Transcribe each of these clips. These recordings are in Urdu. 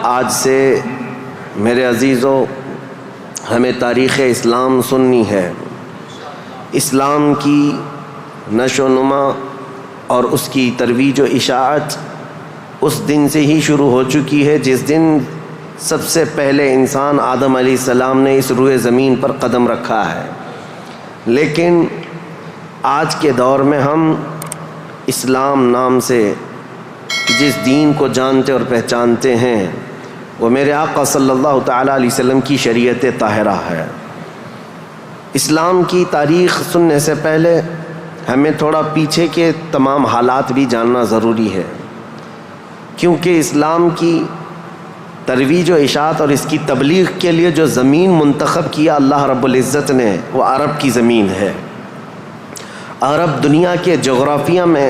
آج سے میرے عزیزوں ہمیں تاریخ اسلام سننی ہے۔ اسلام کی نشو و نما اور اس کی ترویج و اشاعت اس دن سے ہی شروع ہو چکی ہے جس دن سب سے پہلے انسان آدم علیہ السلام نے اس روئے زمین پر قدم رکھا ہے۔ لیکن آج کے دور میں ہم اسلام نام سے جس دین کو جانتے اور پہچانتے ہیں وہ میرے آقا صلی اللہ تعالیٰ علیہ وسلم کی شریعت طاہرہ ہے۔ اسلام کی تاریخ سننے سے پہلے ہمیں تھوڑا پیچھے کے تمام حالات بھی جاننا ضروری ہے، کیونکہ اسلام کی ترویج و اشاعت اور اس کی تبلیغ کے لیے جو زمین منتخب کیا اللہ رب العزت نے وہ عرب کی زمین ہے۔ عرب دنیا کے جغرافیہ میں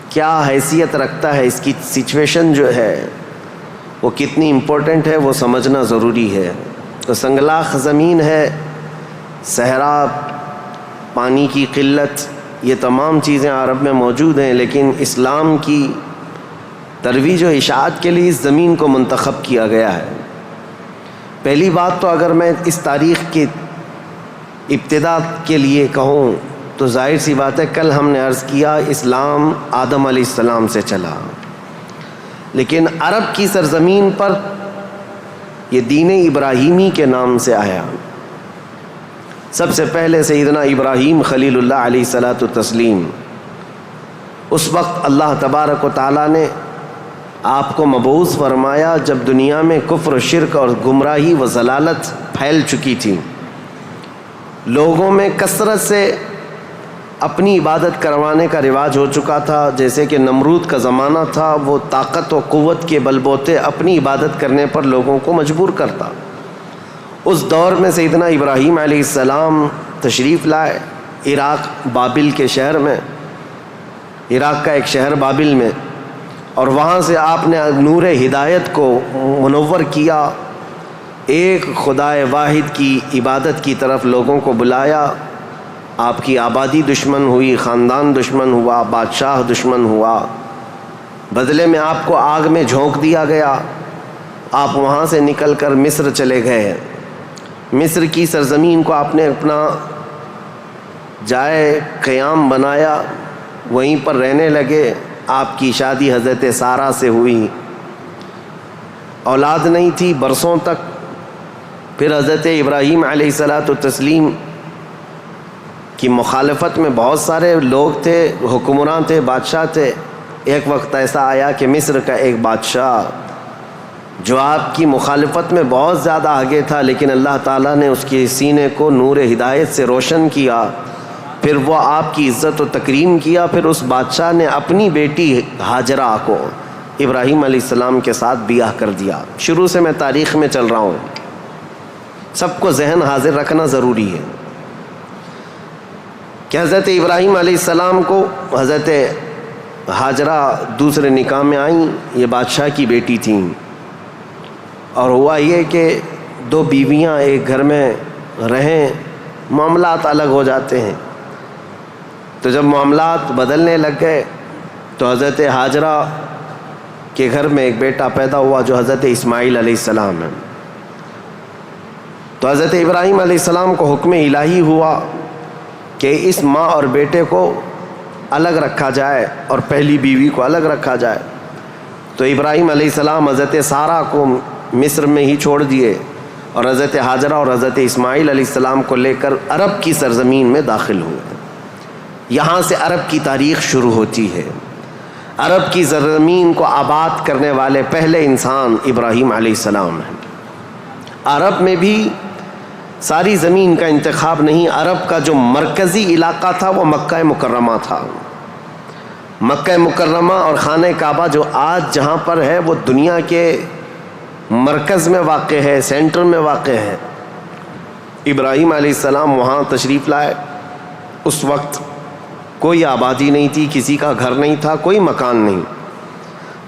کیا حیثیت رکھتا ہے، اس کی سچویشن جو ہے وہ کتنی امپورٹنٹ ہے وہ سمجھنا ضروری ہے۔ تو سنگلاخ زمین ہے، صحرا، پانی کی قلت، یہ تمام چیزیں عرب میں موجود ہیں، لیکن اسلام کی ترویج و اشاعت کے لیے اس زمین کو منتخب کیا گیا ہے۔ پہلی بات تو اگر میں اس تاریخ کی ابتدا کے لیے کہوں تو ظاہر سی بات ہے، کل ہم نے عرض کیا اسلام آدم علیہ السلام سے چلا، لیکن عرب کی سرزمین پر یہ دین ابراہیمی کے نام سے آیا۔ سب سے پہلے سیدنا ابراہیم خلیل اللہ علیہ الصلاۃ والتسلیم، اس وقت اللہ تبارک و تعالیٰ نے آپ کو مبعوث فرمایا جب دنیا میں کفر و شرک اور گمراہی و ضلالت پھیل چکی تھی، لوگوں میں کثرت سے اپنی عبادت کروانے کا رواج ہو چکا تھا۔ جیسے کہ نمرود کا زمانہ تھا، وہ طاقت و قوت کے بل بوتے اپنی عبادت کرنے پر لوگوں کو مجبور کرتا۔ اس دور میں سیدنا ابراہیم علیہ السلام تشریف لائے عراق بابل کے شہر میں، عراق کا ایک شہر بابل میں، اور وہاں سے آپ نے نور ہدایت کو منور کیا، ایک خدائے واحد کی عبادت کی طرف لوگوں کو بلایا۔ آپ کی آبادی دشمن ہوئی، خاندان دشمن ہوا، بادشاہ دشمن ہوا، بدلے میں آپ کو آگ میں جھونک دیا گیا۔ آپ وہاں سے نکل کر مصر چلے گئے۔ مصر کی سرزمین کو آپ نے اپنا جائے قیام بنایا، وہیں پر رہنے لگے۔ آپ کی شادی حضرت سارہ سے ہوئی، اولاد نہیں تھی برسوں تک۔ پھر حضرت ابراہیم علیہ الصلاۃ والتسلیم کی مخالفت میں بہت سارے لوگ تھے، حکمران تھے، بادشاہ تھے۔ ایک وقت ایسا آیا کہ مصر کا ایک بادشاہ جو آپ کی مخالفت میں بہت زیادہ آگے تھا، لیکن اللہ تعالیٰ نے اس کے سینے کو نور ہدایت سے روشن کیا، پھر وہ آپ کی عزت و تکریم کیا۔ پھر اس بادشاہ نے اپنی بیٹی ہاجرہ کو ابراہیم علیہ السلام کے ساتھ بیاہ کر دیا۔ شروع سے میں تاریخ میں چل رہا ہوں، سب کو ذہن حاضر رکھنا ضروری ہے کہ حضرت ابراہیم علیہ السلام کو حضرت ہاجرہ دوسرے نکاح میں آئیں، یہ بادشاہ کی بیٹی تھیں، اور ہوا یہ کہ دو بیویاں ایک گھر میں رہیں، معاملات الگ ہو جاتے ہیں۔ تو جب معاملات بدلنے لگ گئے تو حضرت ہاجرہ کے گھر میں ایک بیٹا پیدا ہوا جو حضرت اسماعیل علیہ السلام ہے۔ تو حضرت ابراہیم علیہ السلام کو حکم الہی ہوا کہ اس ماں اور بیٹے کو الگ رکھا جائے اور پہلی بیوی کو الگ رکھا جائے۔ تو ابراہیم علیہ السلام حضرت سارہ کو مصر میں ہی چھوڑ دیے اور حضرت ہاجرہ اور حضرت اسماعیل علیہ السلام کو لے کر عرب کی سرزمین میں داخل ہوئے۔ یہاں سے عرب کی تاریخ شروع ہوتی ہے۔ عرب کی سرزمین کو آباد کرنے والے پہلے انسان ابراہیم علیہ السلام ہیں۔ عرب میں بھی ساری زمین کا انتخاب نہیں، عرب کا جو مرکزی علاقہ تھا وہ مکہ مکرمہ تھا۔ مکہ مکرمہ اور خانہ کعبہ جو آج جہاں پر ہے وہ دنیا کے مرکز میں واقع ہے، سینٹر میں واقع ہے۔ ابراہیم علیہ السلام وہاں تشریف لائے۔ اس وقت کوئی آبادی نہیں تھی، کسی کا گھر نہیں تھا، کوئی مکان نہیں۔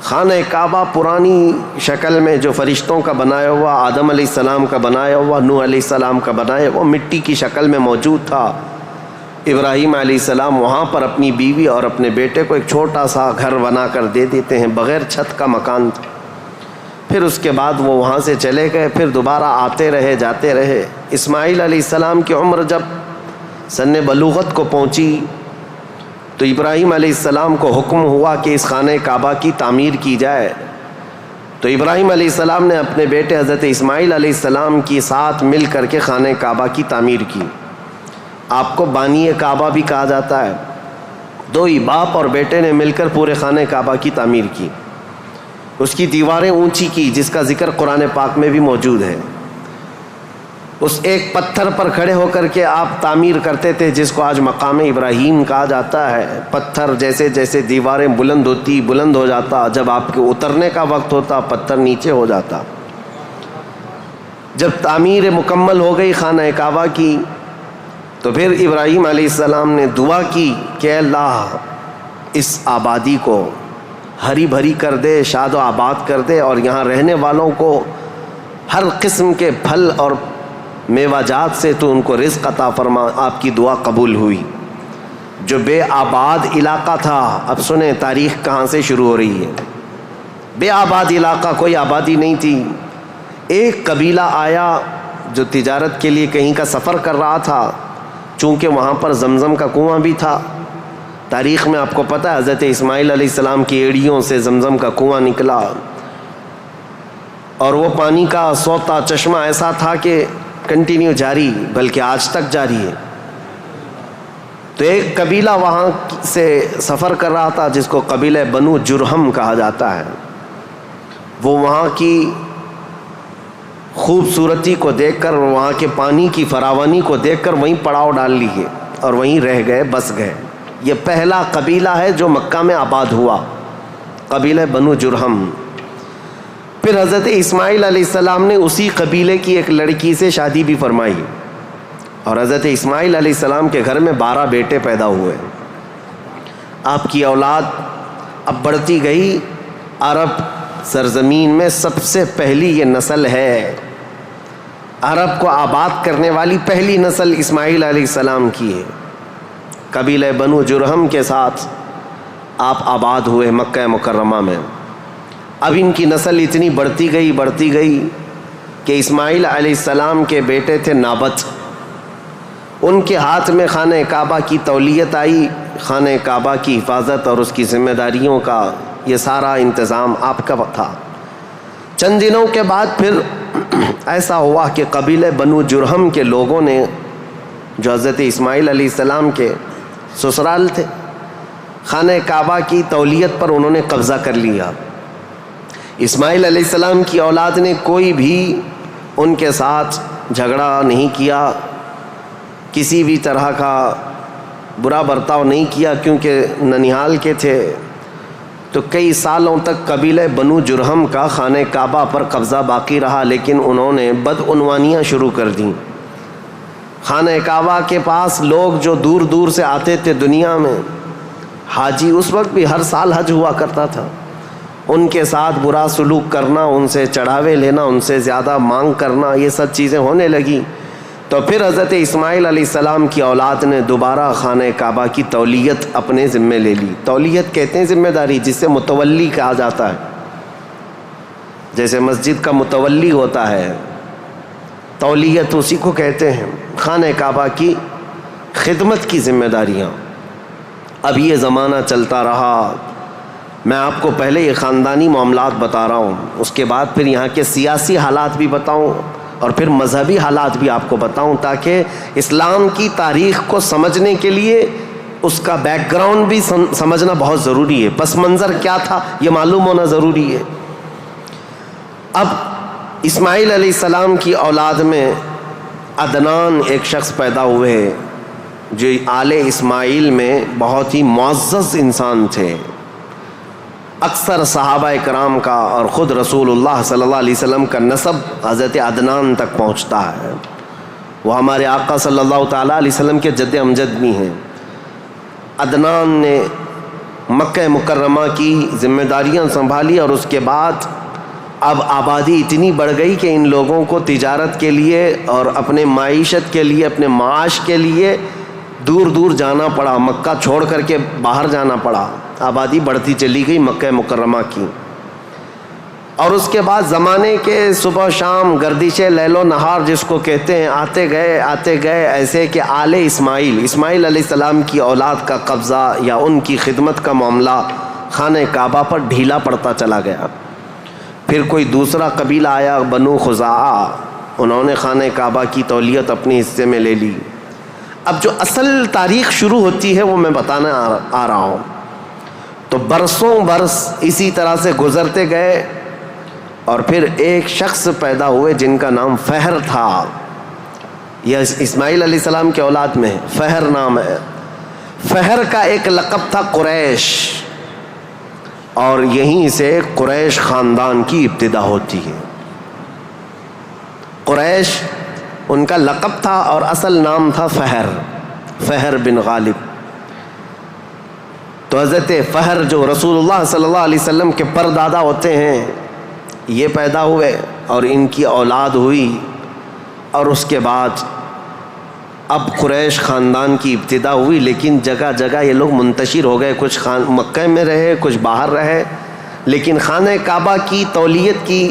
خانہ کعبہ پرانی شکل میں جو فرشتوں کا بنایا ہوا، آدم علیہ السلام کا بنایا ہوا، نوح علیہ السلام کا بنایا ہوا مٹی کی شکل میں موجود تھا۔ ابراہیم علیہ السلام وہاں پر اپنی بیوی اور اپنے بیٹے کو ایک چھوٹا سا گھر بنا کر دے دیتے ہیں، بغیر چھت کا مکان تھا۔ پھر اس کے بعد وہ وہاں سے چلے گئے، پھر دوبارہ آتے رہے جاتے رہے۔ اسماعیل علیہ السلام کی عمر جب سن بلوغت کو پہنچی تو ابراہیم علیہ السلام کو حکم ہوا کہ اس خانہ کعبہ کی تعمیر کی جائے۔ تو ابراہیم علیہ السلام نے اپنے بیٹے حضرت اسماعیل علیہ السلام کے ساتھ مل کر کے خانہ کعبہ کی تعمیر کی۔ آپ کو بانی کعبہ بھی کہا جاتا ہے۔ دو ہی باپ اور بیٹے نے مل کر پورے خانہ کعبہ کی تعمیر کی، اس کی دیواریں اونچی کی، جس کا ذکر قرآن پاک میں بھی موجود ہے۔ اس ایک پتھر پر کھڑے ہو کر کے آپ تعمیر کرتے تھے، جس کو آج مقام ابراہیم کہا جاتا ہے۔ پتھر جیسے جیسے دیواریں بلند ہوتی بلند ہو جاتا، جب آپ کے اترنے کا وقت ہوتا پتھر نیچے ہو جاتا۔ جب تعمیر مکمل ہو گئی خانہ کعبہ کی تو پھر ابراہیم علیہ السلام نے دعا کی کہ اللہ اس آبادی کو ہری بھری کر دے، شاد و آباد کر دے، اور یہاں رہنے والوں کو ہر قسم کے پھل اور میوہ جات سے تو ان کو رزق عطا فرما۔ آپ کی دعا قبول ہوئی۔ جو بے آباد علاقہ تھا، اب سنیں تاریخ کہاں سے شروع ہو رہی ہے۔ بے آباد علاقہ، کوئی آبادی نہیں تھی۔ ایک قبیلہ آیا جو تجارت کے لیے کہیں کا سفر کر رہا تھا، چونکہ وہاں پر زمزم کا کنواں بھی تھا۔ تاریخ میں آپ کو پتہ ہے حضرت اسماعیل علیہ السلام کی ایڑیوں سے زمزم کا کنواں نکلا، اور وہ پانی کا سوتا چشمہ ایسا تھا کہ کنٹینیو جاری، بلکہ آج تک جاری ہے۔ تو ایک قبیلہ وہاں سے سفر کر رہا تھا جس کو قبیلہ بنو جرہم کہا جاتا ہے۔ وہ وہاں کی خوبصورتی کو دیکھ کر، وہاں کے پانی کی فراوانی کو دیکھ کر وہیں پڑاؤ ڈال لیے اور وہیں رہ گئے، بس گئے۔ یہ پہلا قبیلہ ہے جو مکہ میں آباد ہوا، قبیلہ بنو جرہم۔ پھر حضرت اسماعیل علیہ السلام نے اسی قبیلے کی ایک لڑکی سے شادی بھی فرمائی، اور حضرت اسماعیل علیہ السلام کے گھر میں 12 بیٹے پیدا ہوئے۔ آپ کی اولاد اب بڑھتی گئی۔ عرب سرزمین میں سب سے پہلی یہ نسل ہے، عرب کو آباد کرنے والی پہلی نسل اسماعیل علیہ السلام کی ہے۔ قبیلہ بنو جرہم کے ساتھ آپ آباد ہوئے مکہ مکرمہ میں۔ اب ان کی نسل اتنی بڑھتی گئی کہ اسماعیل علیہ السلام کے بیٹے تھے نابت، ان کے ہاتھ میں خانہ کعبہ کی تولیت آئی۔ خانہ کعبہ کی حفاظت اور اس کی ذمہ داریوں کا یہ سارا انتظام آپ کا تھا۔ چند دنوں کے بعد پھر ایسا ہوا کہ قبیلہ بنو جرہم کے لوگوں نے، جو حضرت اسماعیل علیہ السلام کے سسرال تھے، خانہ کعبہ کی تولیت پر انہوں نے قبضہ کر لیا۔ اسماعیل علیہ السلام کی اولاد نے کوئی بھی ان کے ساتھ جھگڑا نہیں کیا، کسی بھی طرح کا برا برتاؤ نہیں کیا، کیونکہ ننیال کے تھے۔ تو کئی سالوں تک قبیلہ بنو جرہم کا خانہ کعبہ پر قبضہ باقی رہا، لیکن انہوں نے بدعنوانیاں شروع کر دیں۔ خانہ کعبہ کے پاس لوگ جو دور دور سے آتے تھے دنیا میں، حاجی، اس وقت بھی ہر سال حج ہوا کرتا تھا، ان کے ساتھ برا سلوک کرنا، ان سے چڑھاوے لینا، ان سے زیادہ مانگ کرنا، یہ سب چیزیں ہونے لگیں۔ تو پھر حضرت اسماعیل علیہ السلام کی اولاد نے دوبارہ خانہ کعبہ کی تولیت اپنے ذمہ لے لی۔ تولیت کہتے ہیں ذمہ داری، جس سے متولی کہا جاتا ہے، جیسے مسجد کا متولی ہوتا ہے، تولیت اسی کو کہتے ہیں۔ خانہ کعبہ کی خدمت کی ذمہ داریاں۔ اب یہ زمانہ چلتا رہا۔ میں آپ کو پہلے یہ خاندانی معاملات بتا رہا ہوں، اس کے بعد پھر یہاں کے سیاسی حالات بھی بتاؤں، اور پھر مذہبی حالات بھی آپ کو بتاؤں، تاکہ اسلام کی تاریخ کو سمجھنے کے لیے اس کا بیک گراؤنڈ بھی سمجھنا بہت ضروری ہے، پس منظر کیا تھا یہ معلوم ہونا ضروری ہے۔ اب اسماعیل علیہ السلام کی اولاد میں عدنان ایک شخص پیدا ہوئے جو آل اسماعیل میں بہت ہی معزز انسان تھے۔ اکثر صحابہ کرام کا اور خود رسول اللہ صلی اللہ علیہ وسلم کا نسب حضرت عدنان تک پہنچتا ہے۔ وہ ہمارے آقا صلی اللہ تعالیٰ علیہ وسلم کے جد امجد بھی ہیں۔ عدنان نے مکہ مکرمہ کی ذمہ داریاں سنبھالی، اور اس کے بعد اب آبادی اتنی بڑھ گئی کہ ان لوگوں کو تجارت کے لیے اور اپنے معیشت کے لیے، اپنے معاش کے لیے دور دور جانا پڑا، مکہ چھوڑ کر کے باہر جانا پڑا۔ آبادی بڑھتی چلی گئی مکہ مکرمہ کی۔ اور اس کے بعد زمانے کے صبح و شام گردش لیل و نہار جس کو کہتے ہیں، آتے گئے ایسے کہ آل اسماعیل علیہ السلام کی اولاد کا قبضہ یا ان کی خدمت کا معاملہ خانہ کعبہ پر ڈھیلا پڑتا چلا گیا۔ پھر کوئی دوسرا قبیلہ آیا، بنو خزاعہ، انہوں نے خانہ کعبہ کی تولیت اپنے حصے میں لے لی۔ اب جو اصل تاریخ شروع ہوتی ہے وہ میں بتانا آ رہا ہوں۔ تو برسوں برس اسی طرح سے گزرتے گئے اور پھر ایک شخص پیدا ہوئے جن کا نام فہر تھا۔ یہ اسماعیل علیہ السلام کے اولاد میں فہر نام ہے۔ فہر کا ایک لقب تھا قریش، اور یہیں سے قریش خاندان کی ابتدا ہوتی ہے۔ قریش ان کا لقب تھا اور اصل نام تھا فہر بن غالب۔ تو حضرت فہر جو رسول اللہ صلی اللہ علیہ وسلم کے پردادا ہوتے ہیں، یہ پیدا ہوئے اور ان کی اولاد ہوئی، اور اس کے بعد اب قریش خاندان کی ابتدا ہوئی۔ لیکن جگہ جگہ یہ لوگ منتشر ہو گئے، کچھ مکہ میں رہے، کچھ باہر رہے، لیکن خانہ کعبہ کی تولیت کی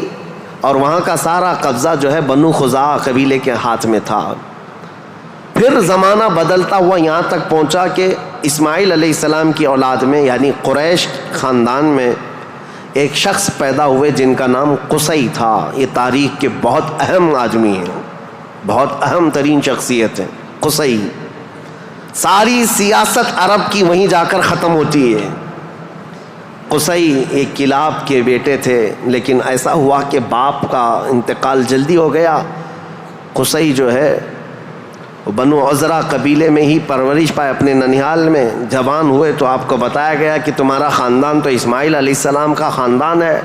اور وہاں کا سارا قبضہ جو ہے بنو خزاعہ قبیلے کے ہاتھ میں تھا۔ پھر زمانہ بدلتا ہوا یہاں تک پہنچا کہ اسماعیل علیہ السلام کی اولاد میں یعنی قریش خاندان میں ایک شخص پیدا ہوئے جن کا نام قصی تھا۔ یہ تاریخ کے بہت اہم آدمی ہیں، بہت اہم ترین شخصیت ہیں قصی۔ ساری سیاست عرب کی وہیں جا کر ختم ہوتی ہے۔ قصی ایک کلاب کے بیٹے تھے، لیکن ایسا ہوا کہ باپ کا انتقال جلدی ہو گیا۔ قصی جو ہے بنو عزرا قبیلے میں ہی پرورش پائے اپنے ننیال میں۔ جوان ہوئے تو آپ کو بتایا گیا کہ تمہارا خاندان تو اسماعیل علیہ السلام کا خاندان ہے،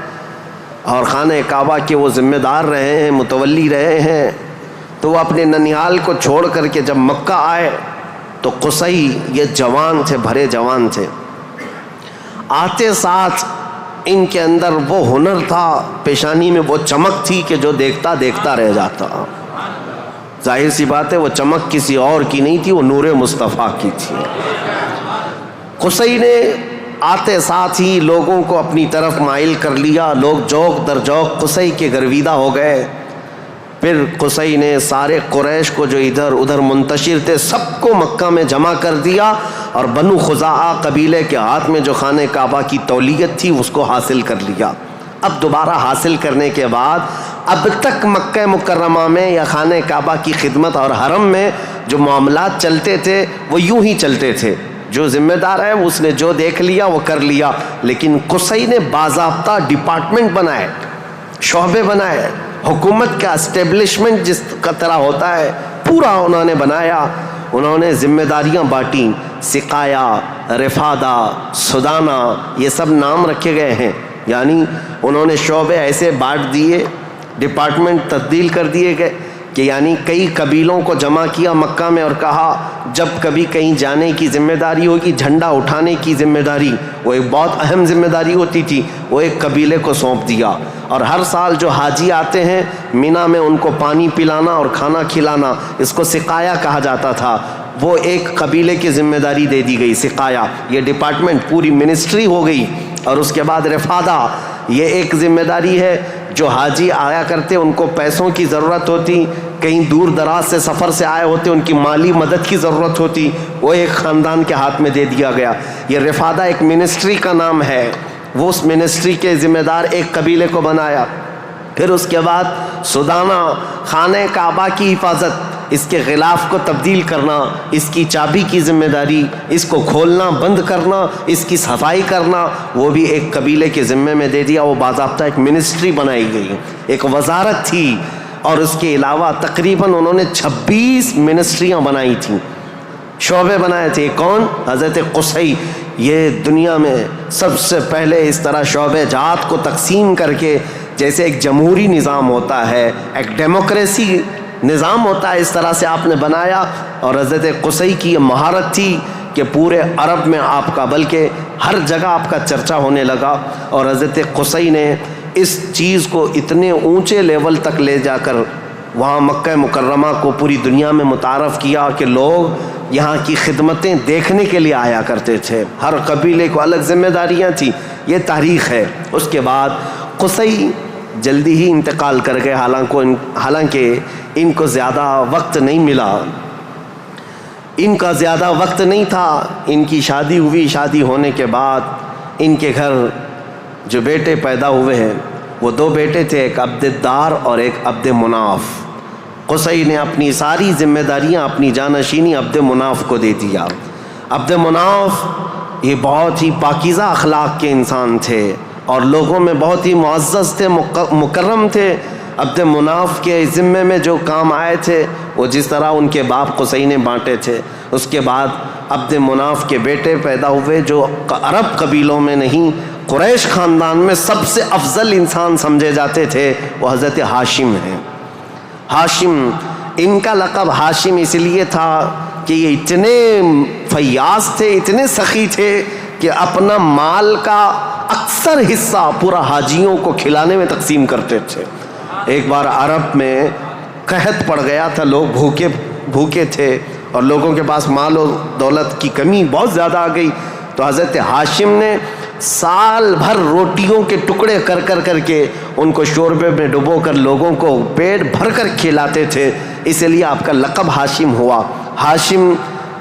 اور خانہ کعبہ کے وہ ذمہ دار رہے ہیں، متولی رہے ہیں۔ تو وہ اپنے ننیال کو چھوڑ کر کے جب مکہ آئے تو قصی یہ جوان تھے، بھرے جوان تھے۔ آتے ساتھ ان کے اندر وہ ہنر تھا، پیشانی میں وہ چمک تھی کہ جو دیکھتا دیکھتا رہ جاتا۔ ظاہر سی بات ہے وہ چمک کسی اور کی نہیں تھی، وہ نور مصطفیٰ کی تھی۔ قصی نے آتے ساتھ ہی لوگوں کو اپنی طرف مائل کر لیا، لوگ جوق در جوق قصی کے گرویدہ ہو گئے۔ پھر قصی نے سارے قریش کو جو ادھر ادھر منتشر تھے سب کو مکہ میں جمع کر دیا، اور بنو خزاعہ قبیلے کے ہاتھ میں جو خانہ کعبہ کی تولیت تھی اس کو حاصل کر لیا۔ اب دوبارہ حاصل کرنے کے بعد اب تک مکہ مکرمہ میں یا خانہ کعبہ کی خدمت اور حرم میں جو معاملات چلتے تھے وہ یوں ہی چلتے تھے۔ جو ذمہ دار ہے اس نے جو دیکھ لیا وہ کر لیا، لیکن قصی نے باضابطہ ڈپارٹمنٹ بنائے، شعبے بنائے، حکومت کا اسٹیبلشمنٹ جس کا طرح ہوتا ہے پورا انہوں نے بنایا۔ انہوں نے ذمہ داریاں بانٹیں، سقایا، رفادہ، سدانہ، یہ سب نام رکھے گئے ہیں۔ یعنی انہوں نے شعبے ایسے بانٹ دیے، ڈپارٹمنٹ تبدیل کر دیے گئے کہ یعنی کئی قبیلوں کو جمع کیا مکہ میں اور کہا جب کبھی کہیں جانے کی ذمہ داری ہوگی، جھنڈا اٹھانے کی ذمہ داری، وہ ایک بہت اہم ذمہ داری ہوتی تھی، وہ ایک قبیلے کو سونپ دیا۔ اور ہر سال جو حاجی آتے ہیں مینا میں ان کو پانی پلانا اور کھانا کھلانا، اس کو سقایا کہا جاتا تھا، وہ ایک قبیلے کی ذمہ داری دے دی گئی، سقایا۔ یہ ڈپارٹمنٹ پوری منسٹری ہو گئی۔ اور اس کے بعد رفادہ، یہ ایک ذمہ داری ہے، جو حاجی آیا کرتے ان کو پیسوں کی ضرورت ہوتی، کہیں دور دراز سے سفر سے آئے ہوتے ان کی مالی مدد کی ضرورت ہوتی، وہ ایک خاندان کے ہاتھ میں دے دیا گیا۔ یہ رفادہ ایک منسٹری کا نام ہے، وہ اس منسٹری کے ذمہ دار ایک قبیلے کو بنایا۔ پھر اس کے بعد سدانہ، خانہ کعبہ کی حفاظت، اس کے غلاف کو تبدیل کرنا، اس کی چابی کی ذمہ داری، اس کو کھولنا بند کرنا، اس کی صفائی کرنا، وہ بھی ایک قبیلے کے ذمے میں دے دیا۔ وہ باضابطہ ایک منسٹری بنائی گئی، ایک وزارت تھی، اور اس کے علاوہ تقریباً انہوں نے 26 منسٹریاں بنائی تھیں، شعبے بنائے تھے۔ کون؟ حضرت قصی۔ یہ دنیا میں سب سے پہلے اس طرح شعبے جات کو تقسیم کر کے، جیسے ایک جمہوری نظام ہوتا ہے، ایک ڈیموکریسی نظام ہوتا ہے، اس طرح سے آپ نے بنایا۔ اور حضرت قصی کی یہ مہارت تھی کہ پورے عرب میں آپ کا، بلکہ ہر جگہ آپ کا چرچا ہونے لگا۔ اور حضرت قصی نے اس چیز کو اتنے اونچے لیول تک لے جا کر وہاں مکہ مکرمہ کو پوری دنیا میں متعارف کیا کہ لوگ یہاں کی خدمتیں دیکھنے کے لیے آیا کرتے تھے۔ ہر قبیلے کو الگ ذمہ داریاں تھیں۔ یہ تاریخ ہے۔ اس کے بعد قصی جلدی ہی انتقال کر گئے، حالانکہ ان کو زیادہ وقت نہیں ملا، ان کا زیادہ وقت نہیں تھا۔ ان کی شادی ہوئی، شادی ہونے کے بعد ان کے گھر جو بیٹے پیدا ہوئے ہیں وہ 2 بیٹے تھے، ایک عبد الدار اور ایک عبد مناف۔ قصی نے اپنی ساری ذمہ داریاں، اپنی جانشینی عبد مناف کو دے دیا۔ عبد مناف یہ بہت ہی پاکیزہ اخلاق کے انسان تھے اور لوگوں میں بہت ہی معزز تھے، مکرم تھے۔ عبد مناف کے ذمے میں جو کام آئے تھے وہ جس طرح ان کے باپ قصی نے بانٹے تھے۔ اس کے بعد عبد مناف کے بیٹے پیدا ہوئے جو عرب قبیلوں میں نہیں، قریش خاندان میں سب سے افضل انسان سمجھے جاتے تھے، وہ حضرت ہاشم ہیں۔ ہاشم، ان کا لقب ہاشم اس لیے تھا کہ یہ اتنے فیاض تھے، اتنے سخی تھے کہ اپنا مال کا اکثر حصہ پورا حاجیوں کو کھلانے میں تقسیم کرتے تھے۔ ایک بار عرب میں قحط پڑ گیا تھا، لوگ بھوکے تھے اور لوگوں کے پاس مال و دولت کی کمی بہت زیادہ آ گئی، تو حضرت ہاشم نے سال بھر روٹیوں کے ٹکڑے کر کے ان کو شوربے میں ڈبو کر لوگوں کو پیٹ بھر کر کھلاتے تھے، اس لیے آپ کا لقب ہاشم ہوا۔ ہاشم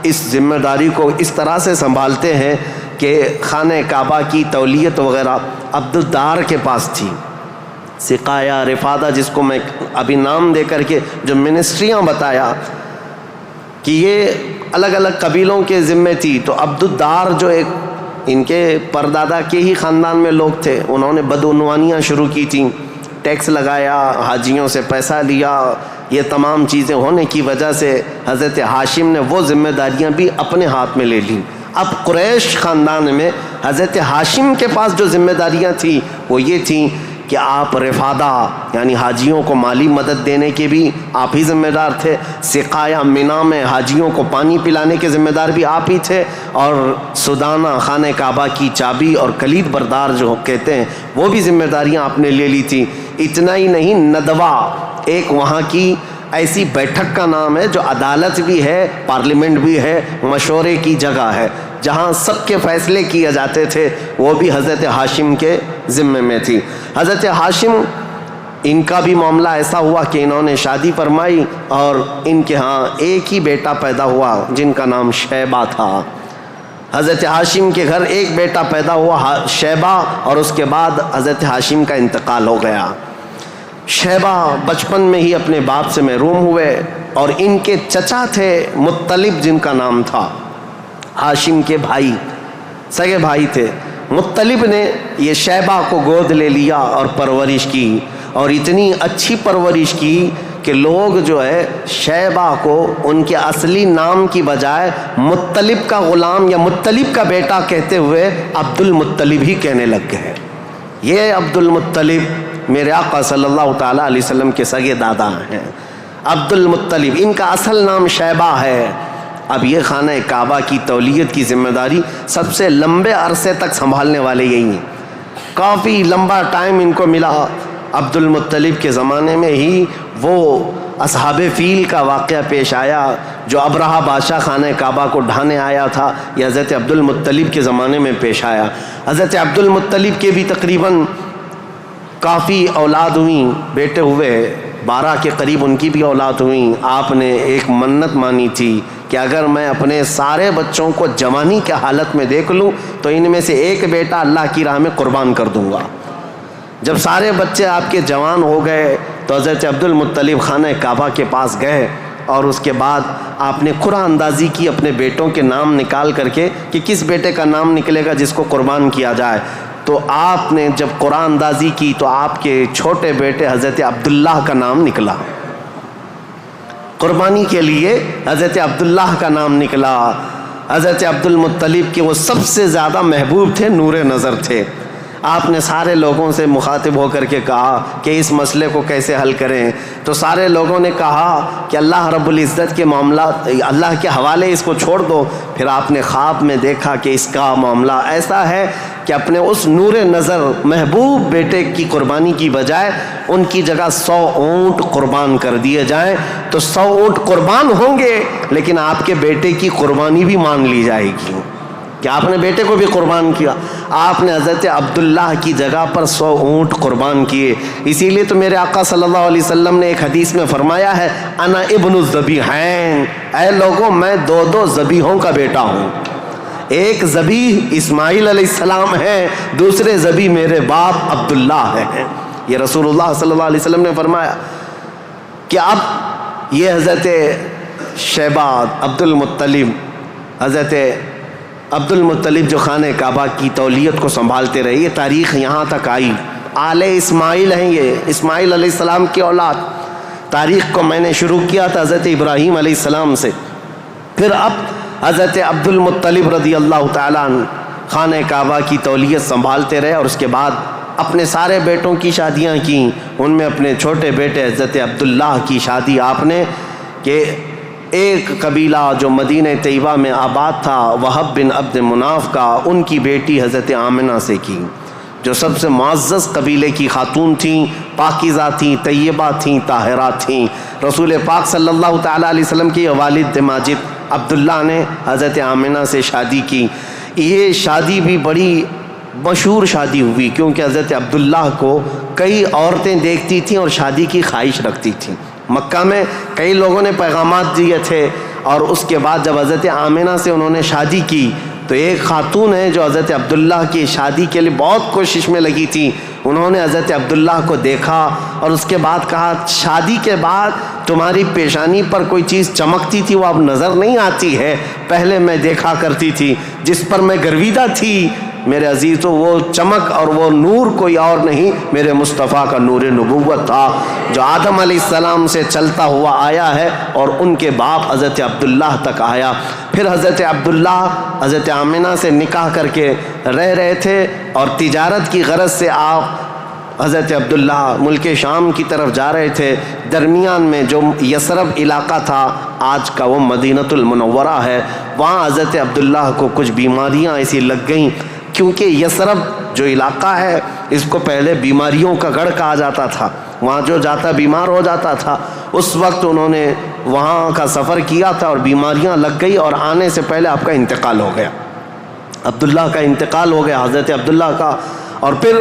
اس ذمہ داری کو اس طرح سے سنبھالتے ہیں کہ خانہ کعبہ کی تولیت وغیرہ عبد الدار کے پاس تھی۔ سقایہ رفادہ، جس کو میں ابھی نام دے کر کے جو منسٹریاں بتایا کہ یہ الگ الگ قبیلوں کے ذمے تھی، تو عبد الدار جو ایک ان کے پردادا کے ہی خاندان میں لوگ تھے، انہوں نے بدعنوانیاں شروع کی تھیں، ٹیکس لگایا، حاجیوں سے پیسہ لیا، یہ تمام چیزیں ہونے کی وجہ سے حضرت ہاشم نے وہ ذمہ داریاں بھی اپنے ہاتھ میں لے لیں۔ اب قریش خاندان میں حضرت ہاشم کے پاس جو ذمہ داریاں تھیں وہ یہ تھیں کہ آپ رفادہ یعنی حاجیوں کو مالی مدد دینے کے بھی آپ ہی ذمہ دار تھے، سقایہ مینا میں حاجیوں کو پانی پلانے کے ذمہ دار بھی آپ ہی تھے، اور سدانہ خانہ کعبہ کی چابی اور کلید بردار جو کہتے ہیں وہ بھی ذمہ داریاں آپ نے لے لی تھی۔ اتنا ہی نہیں، ندوہ ایک وہاں کی ایسی بیٹھک کا نام ہے جو عدالت بھی ہے، پارلیمنٹ بھی ہے، مشورے کی جگہ ہے، جہاں سب کے فیصلے کیے جاتے تھے، وہ بھی حضرت ہاشم کے ذمے میں تھی۔ حضرت ہاشم، ان کا بھی معاملہ ایسا ہوا کہ انہوں نے شادی فرمائی اور ان کے ہاں ایک ہی بیٹا پیدا ہوا جن کا نام شیبہ تھا۔ حضرت ہاشم کے گھر ایک بیٹا پیدا ہوا شیبہ، اور اس کے بعد حضرت ہاشم کا انتقال ہو گیا۔ شیبہ بچپن میں ہی اپنے باپ سے محروم ہوئے، اور ان کے چچا تھے مطلب، جن کا نام تھا، ہاشم کے بھائی، سگے بھائی تھے۔ مطلب نے یہ شیبہ کو گود لے لیا اور پرورش کی، اور اتنی اچھی پرورش کی کہ لوگ جو ہے شیبہ کو ان کے اصلی نام کی بجائے مطلب کا غلام یا مطلب کا بیٹا کہتے ہوئے عبد المطلب ہی کہنے لگ گئے۔ یہ عبد المطلب میرے آقا صلی اللہ تعالیٰ علیہ وسلم کے سگے دادا ہیں، عبد المطلب، ان کا اصل نام شیبہ ہے۔ اب یہ خانہ کعبہ کی تولیت کی ذمہ داری سب سے لمبے عرصے تک سنبھالنے والے یہی ہیں، کافی لمبا ٹائم ان کو ملا۔ عبد المطلب کے زمانے میں ہی وہ اصحاب فیل کا واقعہ پیش آیا جو ابرہہ بادشاہ خانہ کعبہ کو ڈھانے آیا تھا، یہ حضرت عبد المطلب کے زمانے میں پیش آیا۔ حضرت عبد المطلب کے بھی تقریباً کافی اولاد ہوئیں، بیٹے ہوئے، 12 کے قریب ان کی بھی اولاد ہوئیں۔ آپ نے ایک منت مانی تھی کہ اگر میں اپنے سارے بچوں کو جوانی کے حالت میں دیکھ لوں تو ان میں سے ایک بیٹا اللہ کی راہ میں قربان کر دوں گا۔ جب سارے بچے آپ کے جوان ہو گئے تو حضرت عبد المطلب خانہ کعبہ کے پاس گئے، اور اس کے بعد آپ نے قرعہ اندازی کی اپنے بیٹوں کے نام نکال کر کے کہ کس بیٹے کا نام نکلے گا جس کو قربان کیا جائے۔ تو آپ نے جب قرعہ اندازی کی تو آپ کے چھوٹے بیٹے حضرت عبداللہ کا نام نکلا، قربانی کے لیے حضرت عبداللہ کا نام نکلا۔ حضرت عبد المطلب کے وہ سب سے زیادہ محبوب تھے، نور نظر تھے۔ آپ نے سارے لوگوں سے مخاطب ہو کر کے کہا کہ اس مسئلے کو کیسے حل کریں، تو سارے لوگوں نے کہا کہ اللہ رب العزت کے معاملات اللہ کے حوالے اس کو چھوڑ دو۔ پھر آپ نے خواب میں دیکھا کہ اس کا معاملہ ایسا ہے کہ اپنے اس نور نظر محبوب بیٹے کی قربانی کی بجائے ان کی جگہ 100 اونٹ قربان کر دیے جائیں، تو 100 اونٹ قربان ہوں گے لیکن آپ کے بیٹے کی قربانی بھی مان لی جائے گی۔ کہ آپ نے بیٹے کو بھی قربان کیا. آپ نے حضرت عبداللہ کی جگہ پر 100 اونٹ قربان کیے. اسی لیے تو میرے آقا صلی اللہ علیہ وسلم نے ایک حدیث میں فرمایا ہے انا ابن الذبیحین، اے لوگوں میں 2 ذبیحوں کا بیٹا ہوں. ایک ذبیح اسماعیل علیہ السلام ہے، دوسرے ذبیح میرے باپ عبداللہ ہیں. یہ رسول اللہ صلی اللہ علیہ وسلم نے فرمایا کہ اب یہ حضرت شیبہ حضرت عبد المطلب جو خانہ کعبہ کی تولیت کو سنبھالتے رہے، یہ تاریخ یہاں تک آئی. آل اسماعیل ہیں، یہ اسماعیل علیہ السلام کی اولاد. تاریخ کو میں نے شروع کیا تھا حضرت ابراہیم علیہ السلام سے، پھر اب حضرت عبد المطلب رضی اللہ تعالیٰ عنہ خانہ کعبہ کی تولیت سنبھالتے رہے، اور اس کے بعد اپنے سارے بیٹوں کی شادیاں کیں. ان میں اپنے چھوٹے بیٹے حضرت عبداللہ کی شادی آپ نے کہ ایک قبیلہ جو مدینہ طیبہ میں آباد تھا وہب بن عبد مناف کا، ان کی بیٹی حضرت آمنہ سے کی، جو سب سے معزز قبیلے کی خاتون تھیں، پاکیزہ تھیں، طیبہ تھیں، طاہرہ تھیں. رسول پاک صلی اللہ تعالیٰ علیہ وسلم کے والد ماجد عبداللہ نے حضرت آمنہ سے شادی کی. یہ شادی بھی بڑی مشہور شادی ہوئی، کیونکہ حضرت عبداللہ کو کئی عورتیں دیکھتی تھیں اور شادی کی خواہش رکھتی تھیں. مکہ میں کئی لوگوں نے پیغامات دیے تھے، اور اس کے بعد جب حضرت آمنہ سے انہوں نے شادی کی تو ایک خاتون ہے جو حضرت عبداللہ کی شادی کے لیے بہت کوشش میں لگی تھی. انہوں نے حضرت عبداللہ کو دیکھا اور اس کے بعد کہا شادی کے بعد تمہاری پیشانی پر کوئی چیز چمکتی تھی وہ اب نظر نہیں آتی ہے، پہلے میں دیکھا کرتی تھی، جس پر میں گرویدہ تھی میرے عزیزو وہ چمک اور وہ نور کوئی اور نہیں، میرے مصطفیٰ کا نور نبوت تھا جو آدم علیہ السلام سے چلتا ہوا آیا ہے اور ان کے باپ حضرت عبداللہ تک آیا. پھر حضرت عبداللہ حضرت آمنہ سے نکاح کر کے رہ رہے تھے، اور تجارت کی غرض سے آپ حضرت عبداللہ ملک شام کی طرف جا رہے تھے. درمیان میں جو یثرب علاقہ تھا آج کا وہ مدینۃ المنورہ ہے، وہاں حضرت عبداللہ کو کچھ بیماریاں ایسی لگ گئیں، کیونکہ یثرب جو علاقہ ہے اس کو پہلے بیماریوں کا گڑھ کہا جاتا تھا، وہاں جو جاتا بیمار ہو جاتا تھا. اس وقت انہوں نے وہاں کا سفر کیا تھا اور بیماریاں لگ گئی، اور آنے سے پہلے آپ کا انتقال ہو گیا، عبداللہ کا انتقال ہو گیا حضرت عبداللہ کا. اور پھر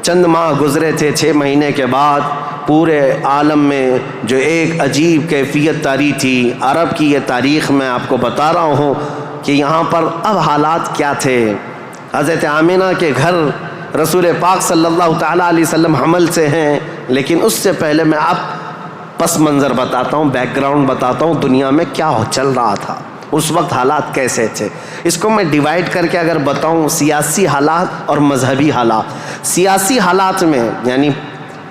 چند ماہ گزرے تھے، 6 مہینے کے بعد پورے عالم میں جو ایک عجیب کیفیت طاری تھی. عرب کی یہ تاریخ میں آپ کو بتا رہا ہوں کہ یہاں پر اب حالات کیا تھے. حضرت آمنہ کے گھر رسول پاک صلی اللہ تعالیٰ علیہ وسلم حمل سے ہیں، لیکن اس سے پہلے میں اب پس منظر بتاتا ہوں، بیک گراؤنڈ بتاتا ہوں دنیا میں کیا چل رہا تھا، اس وقت حالات کیسے تھے. اس کو میں ڈیوائیڈ کر کے اگر بتاؤں، سیاسی حالات اور مذہبی حالات. سیاسی حالات میں یعنی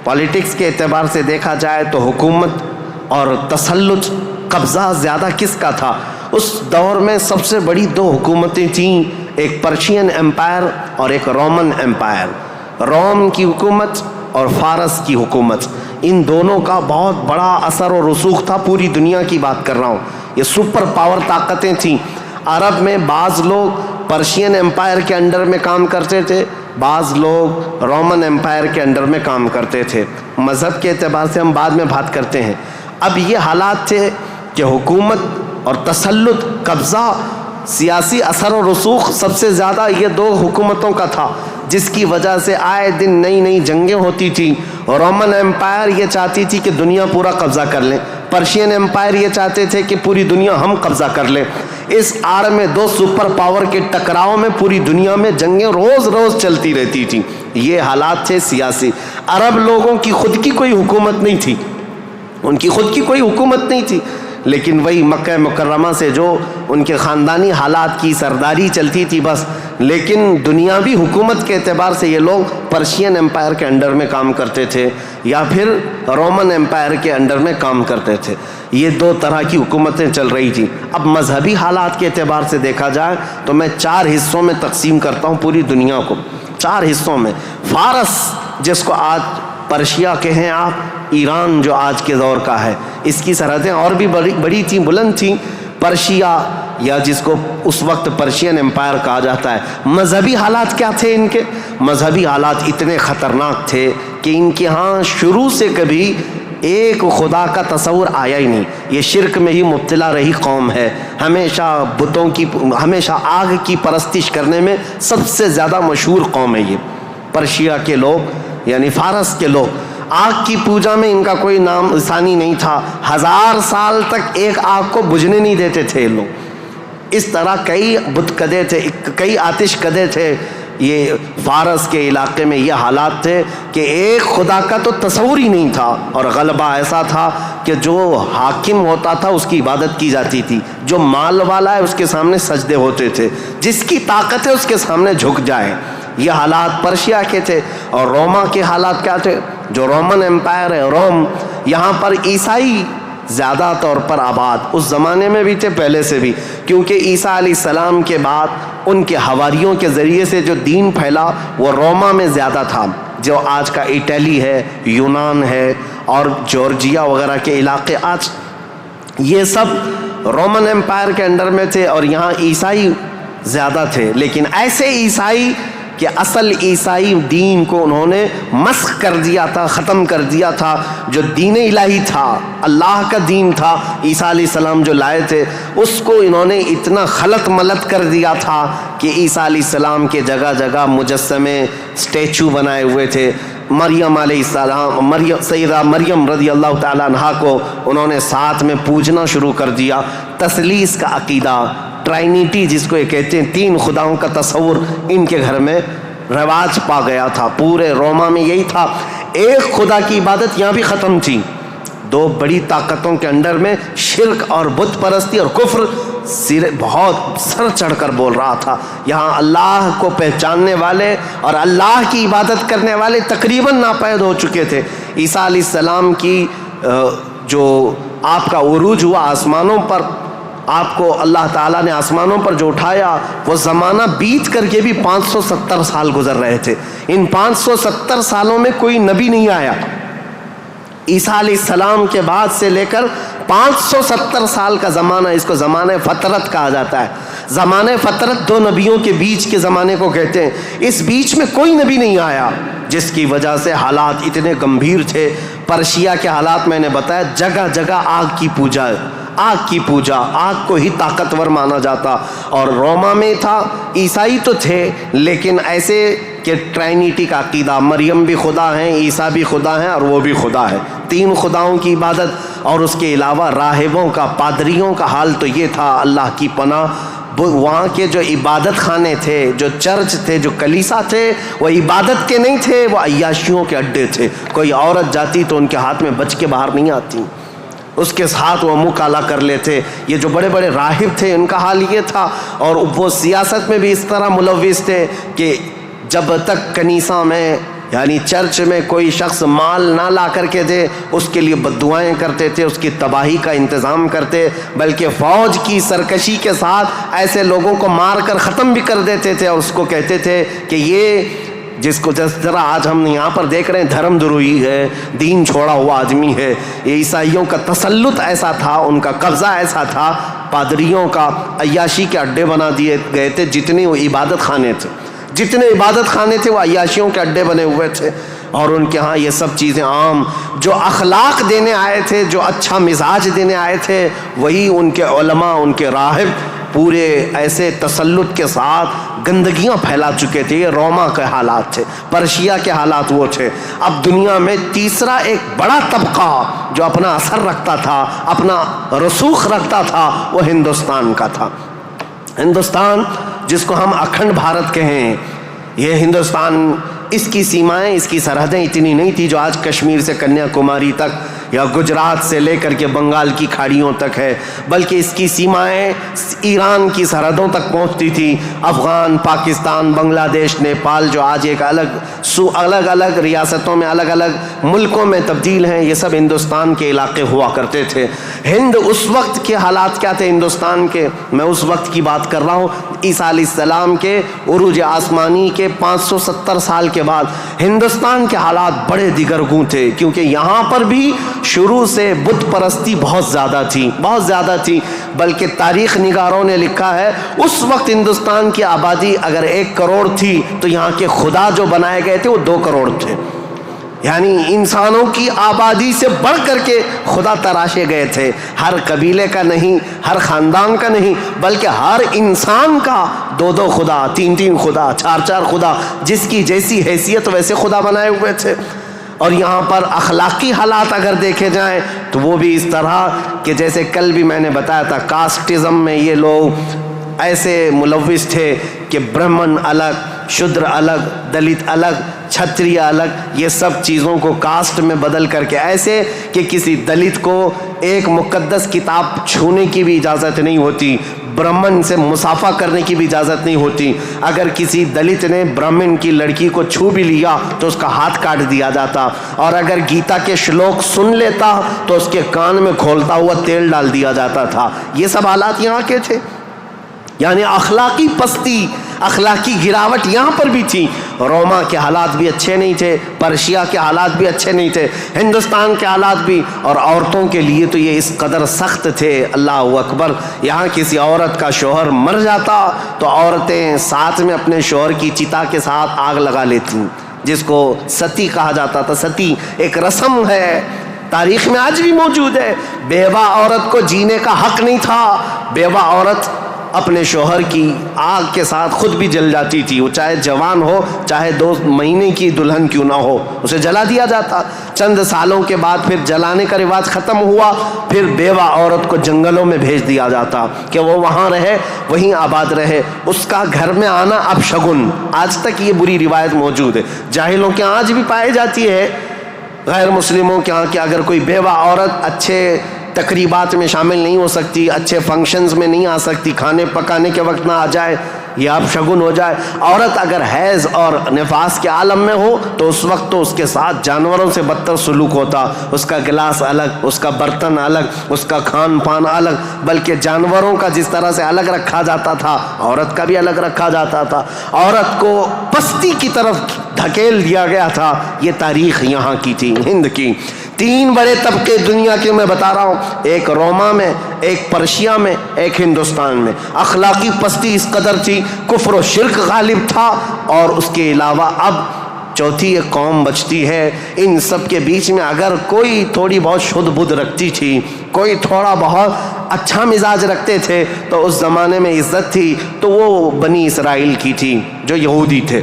پالیٹکس کے اعتبار سے دیکھا جائے تو حکومت اور تسلط، قبضہ زیادہ کس کا تھا؟ اس دور میں سب سے بڑی 2 حکومتیں تھیں، ایک پرشین امپائر اور ایک رومن امپائر. روم کی حکومت اور فارس کی حکومت، ان دونوں کا بہت بڑا اثر و رسوخ تھا. پوری دنیا کی بات کر رہا ہوں، یہ سپر پاور طاقتیں تھیں. عرب میں بعض لوگ پرشین امپائر کے انڈر میں کام کرتے تھے، بعض لوگ رومن امپائر کے انڈر میں کام کرتے تھے. مذہب کے اعتبار سے ہم بعد میں بات کرتے ہیں. اب یہ حالات تھے کہ حکومت اور تسلط، قبضہ، سیاسی اثر و رسوخ سب سے زیادہ یہ 2 حکومتوں کا تھا، جس کی وجہ سے آئے دن نئی نئی جنگیں ہوتی تھیں. رومن امپائر یہ چاہتی تھی کہ دنیا پورا قبضہ کر لیں، پرشین امپائر یہ چاہتے تھے کہ پوری دنیا ہم قبضہ کر لیں. اس آڑ میں 2 سپر پاور کے ٹکراؤ میں پوری دنیا میں جنگیں روز روز چلتی رہتی تھیں. یہ حالات تھے سیاسی. عرب لوگوں کی خود کی کوئی حکومت نہیں تھی، ان کی خود کی کوئی حکومت نہیں تھی، لیکن وہی مکہ مکرمہ سے جو ان کے خاندانی حالات کی سرداری چلتی تھی بس. لیکن دنیاوی حکومت کے اعتبار سے یہ لوگ پرشین امپائر کے انڈر میں کام کرتے تھے یا پھر رومن امپائر کے انڈر میں کام کرتے تھے. یہ 2 طرح کی حکومتیں چل رہی تھیں. اب مذہبی حالات کے اعتبار سے دیکھا جائے تو میں 4 حصوں میں تقسیم کرتا ہوں پوری دنیا کو. 4 حصوں میں فارس، جس کو آج پرشیا کہیں آپ، ایران جو آج کے دور کا ہے، اس کی سرحدیں اور بھی بڑی تھیں، بلند تھیں. پرشیا یا جس کو اس وقت پرشین امپائر کہا جاتا ہے. مذہبی حالات کیا تھے ان کے؟ مذہبی حالات اتنے خطرناک تھے کہ ان کے ہاں شروع سے کبھی ایک خدا کا تصور آیا ہی نہیں. یہ شرک میں ہی مبتلا رہی قوم ہے. ہمیشہ آگ کی پرستش کرنے میں سب سے زیادہ مشہور قوم ہے یہ. پرشیا کے لوگ یعنی فارس کے لوگ آگ کی پوجا میں ان کا کوئی نام ثانی نہیں تھا. 1000 سال تک ایک آگ کو بجھنے نہیں دیتے تھے یہ لوگ. اس طرح کئی بت کدے تھے, کئی آتش کدے تھے. یہ فارس کے علاقے میں یہ حالات تھے کہ ایک خدا کا تو تصور ہی نہیں تھا, اور غلبہ ایسا تھا کہ جو حاکم ہوتا تھا اس کی عبادت کی جاتی تھی, جو مال والا ہے اس کے سامنے سجدے ہوتے تھے, جس کی طاقت ہے اس کے سامنے جھک جائے. یہ حالات پرشیا کے تھے. اور روما کے حالات کیا تھے؟ جو رومن امپائر ہے روم, یہاں پر عیسائی زیادہ طور پر آباد اس زمانے میں بھی تھے, پہلے سے بھی, کیونکہ عیسیٰ علیہ السلام کے بعد ان کے حواریوں کے ذریعے سے جو دین پھیلا وہ روما میں زیادہ تھا. جو آج کا اٹلی ہے, یونان ہے اور جورجیا وغیرہ کے علاقے آج یہ سب رومن امپائر کے انڈر میں تھے, اور یہاں عیسائی زیادہ تھے. لیکن ایسے عیسائی کہ اصل عیسائی دین کو انہوں نے مسخ کر دیا تھا, ختم کر دیا تھا. جو دین الہی تھا, اللہ کا دین تھا, عیسیٰ علیہ السلام جو لائے تھے, اس کو انہوں نے اتنا خلط ملط کر دیا تھا کہ عیسیٰ علیہ السلام کے جگہ جگہ مجسمے, اسٹیچو بنائے ہوئے تھے. مریم علیہ السلام, سیدہ مریم رضی اللہ تعالیٰ عنہا کو انہوں نے ساتھ میں پوجنا شروع کر دیا. تثلیث کا عقیدہ, ٹرائنیٹی جس کو یہ کہتے ہیں, 3 خداؤں کا تصور ان کے گھر میں رواج پا گیا تھا. پورے روما میں یہی تھا. ایک خدا کی عبادت یہاں بھی ختم تھی. 2 بڑی طاقتوں کے انڈر میں شرک اور بت پرستی اور کفر بہت سر چڑھ کر بول رہا تھا. یہاں اللہ کو پہچاننے والے اور اللہ کی عبادت کرنے والے تقریباً ناپید ہو چکے تھے. عیسیٰ علیہ السلام کی جو آپ کا عروج ہوا آسمانوں پر, آپ کو اللہ تعالیٰ نے آسمانوں پر جو اٹھایا, وہ زمانہ بیت کر کے بھی 570 سال گزر رہے تھے. ان 570 سالوں میں کوئی نبی نہیں آیا. عیسیٰ علیہ السلام کے بعد سے لے کر 570 سال کا زمانہ, اس کو زمانہ فترت کہا جاتا ہے. زمانہ فترت 2 نبیوں کے بیچ کے زمانے کو کہتے ہیں. اس بیچ میں کوئی نبی نہیں آیا, جس کی وجہ سے حالات اتنے گمبھیر تھے. پرشیا کے حالات میں نے بتایا, جگہ جگہ آگ کی پوجا, آگ کی پوجا, آگ کو ہی طاقتور مانا جاتا. اور روما میں تھا, عیسائی تو تھے لیکن ایسے کہ ٹرائنیٹی کا عقیدہ, مریم بھی خدا ہیں, عیسیٰ بھی خدا ہیں اور وہ بھی خدا ہے. 3 خداؤں کی عبادت. اور اس کے علاوہ راہبوں کا, پادریوں کا حال تو یہ تھا, اللہ کی پناہ, وہاں کے جو عبادت خانے تھے, جو چرچ تھے, جو کلیسا تھے, وہ عبادت کے نہیں تھے, وہ عیاشیوں کے اڈے تھے. کوئی عورت جاتی تو ان کے ہاتھ میں بچ کے باہر نہیں آتی, اس کے ساتھ وہ منہ کالا کر لیتے. یہ جو بڑے بڑے راہب تھے ان کا حال یہ تھا. اور وہ سیاست میں بھی اس طرح ملوث تھے کہ جب تک کنیسہ میں یعنی چرچ میں کوئی شخص مال نہ لا کر کے دے, اس کے لیے بد دعائیں کرتے تھے, اس کی تباہی کا انتظام کرتے, بلکہ فوج کی سرکشی کے ساتھ ایسے لوگوں کو مار کر ختم بھی کر دیتے تھے. اور اس کو کہتے تھے کہ یہ جس کو جس طرح آج ہم یہاں پر دیکھ رہے ہیں دھرم دروہی ہے, دین چھوڑا ہوا آدمی ہے. یہ عیسائیوں کا تسلط ایسا تھا, ان کا قبضہ ایسا تھا, پادریوں کا عیاشی کے اڈے بنا دیے گئے تھے. جتنے وہ عبادت خانے تھے, جتنے عبادت خانے تھے وہ عیاشیوں کے اڈے بنے ہوئے تھے. اور ان کے ہاں یہ سب چیزیں عام, جو اخلاق دینے آئے تھے, جو اچھا مزاج دینے آئے تھے, وہی ان کے علماء, ان کے راہب پورے ایسے تسلط کے ساتھ گندگیاں پھیلا چکے تھے. یہ روما کے حالات تھے, پرشیا کے حالات وہ تھے. اب دنیا میں تیسرا ایک بڑا طبقہ جو اپنا اثر رکھتا تھا, اپنا رسوخ رکھتا تھا, وہ ہندوستان کا تھا. ہندوستان جس کو ہم اکھنڈ بھارت کہیں, یہ ہندوستان, اس کی سیمائیں, اس کی سرحدیں اتنی نہیں تھی جو آج کشمیر سے کنیا کماری تک یا گجرات سے لے کر کے بنگال کی کھاڑیوں تک ہے, بلکہ اس کی سیمائیں ایران کی سرحدوں تک پہنچتی تھی. افغان, پاکستان, بنگلہ دیش, نیپال جو آج ایک الگ الگ ریاستوں میں, الگ الگ ملکوں میں تبدیل ہیں, یہ سب ہندوستان کے علاقے ہوا کرتے تھے. ہند اس وقت کے حالات کیا تھے ہندوستان کے, میں اس وقت کی بات کر رہا ہوں. عیسیٰ علیہ السلام کے عروج آسمانی کے 570 سال کے بعد ہندوستان کے حالات بڑے دیگرگوں تھے, کیونکہ یہاں پر بھی شروع سے بت پرستی بہت زیادہ تھی. بلکہ تاریخ نگاروں نے لکھا ہے اس وقت ہندوستان کی آبادی اگر 1 کروڑ تھی تو یہاں کے خدا جو بنائے گئے تھے وہ 2 کروڑ تھے. یعنی انسانوں کی آبادی سے بڑھ کر کے خدا تراشے گئے تھے. ہر قبیلے کا نہیں, ہر خاندان کا نہیں, بلکہ ہر انسان کا 2 خدا, 3 خدا, 4 خدا, جس کی جیسی حیثیت ویسے خدا بنائے ہوئے تھے. اور یہاں پر اخلاقی حالات اگر دیکھے جائیں تو وہ بھی اس طرح کہ جیسے کل بھی میں نے بتایا تھا, کاسٹزم میں یہ لوگ ایسے ملوث تھے کہ برہمن الگ, شودر الگ, دلت الگ, چھتریہ الگ, یہ سب چیزوں کو کاسٹ میں بدل کر کے ایسے کہ کسی دلت کو ایک مقدس کتاب چھونے کی بھی اجازت نہیں ہوتی, برہمن سے مصافحہ کرنے کی بھی اجازت نہیں ہوتی. اگر کسی دلت نے برہمن کی لڑکی کو چھو بھی لیا تو اس کا ہاتھ کاٹ دیا جاتا, اور اگر گیتا کے شلوک سن لیتا تو اس کے کان میں کھولتا ہوا تیل ڈال دیا جاتا تھا. یہ سب حالات یہاں کے تھے. یعنی اخلاقی پستی, اخلاقی گراوٹ یہاں پر بھی تھی. روما کے حالات بھی اچھے نہیں تھے, پرشیا کے حالات بھی اچھے نہیں تھے, ہندوستان کے حالات بھی. اور عورتوں کے لیے تو یہ اس قدر سخت تھے, اللہ اکبر. یہاں کسی عورت کا شوہر مر جاتا تو عورتیں ساتھ میں اپنے شوہر کی چتا کے ساتھ آگ لگا لیتی, جس کو ستی کہا جاتا تھا. ستی ایک رسم ہے, تاریخ میں آج بھی موجود ہے. بیوہ عورت کو جینے کا حق نہیں تھا. بیوہ عورت اپنے شوہر کی آگ کے ساتھ خود بھی جل جاتی تھی, وہ چاہے جوان ہو, چاہے 2 مہینے کی دلہن کیوں نہ ہو, اسے جلا دیا جاتا. چند سالوں کے بعد پھر جلانے کا رواج ختم ہوا, پھر بیوہ عورت کو جنگلوں میں بھیج دیا جاتا کہ وہ وہاں رہے, وہیں آباد رہے. اس کا گھر میں آنا اب شگن. آج تک یہ بری روایت موجود ہے, جاہلوں کے آج بھی پائی جاتی ہے, غیر مسلموں کے ہاں کہ اگر کوئی بیوہ عورت اچھے تقریبات میں شامل نہیں ہو سکتی, اچھے فنکشنز میں نہیں آ سکتی, کھانے پکانے کے وقت نہ آ جائے, یہ اب شگن ہو جائے. عورت اگر حیض اور نفاس کے عالم میں ہو تو اس وقت تو اس کے ساتھ جانوروں سے بدتر سلوک ہوتا. اس کا گلاس الگ, اس کا برتن الگ, اس کا کھان پان الگ, بلکہ جانوروں کا جس طرح سے الگ رکھا جاتا تھا عورت کا بھی الگ رکھا جاتا تھا. عورت کو پستی کی طرف دھکیل دیا گیا تھا. یہ تاریخ یہاں کی تھی, ہند کی. 3 بڑے طبقے دنیا کے میں بتا رہا ہوں, ایک روما میں, ایک پرشیا میں, ایک ہندوستان میں. اخلاقی پستی اس قدر تھی, کفر و شرک غالب تھا, اور اس کے علاوہ اب چوتھی ایک قوم بچتی ہے. ان سب کے بیچ میں اگر کوئی تھوڑی بہت شدھ بدھ رکھتی تھی, کوئی تھوڑا بہت اچھا مزاج رکھتے تھے, تو اس زمانے میں عزت تھی, تو وہ بنی اسرائیل کی تھی جو یہودی تھے,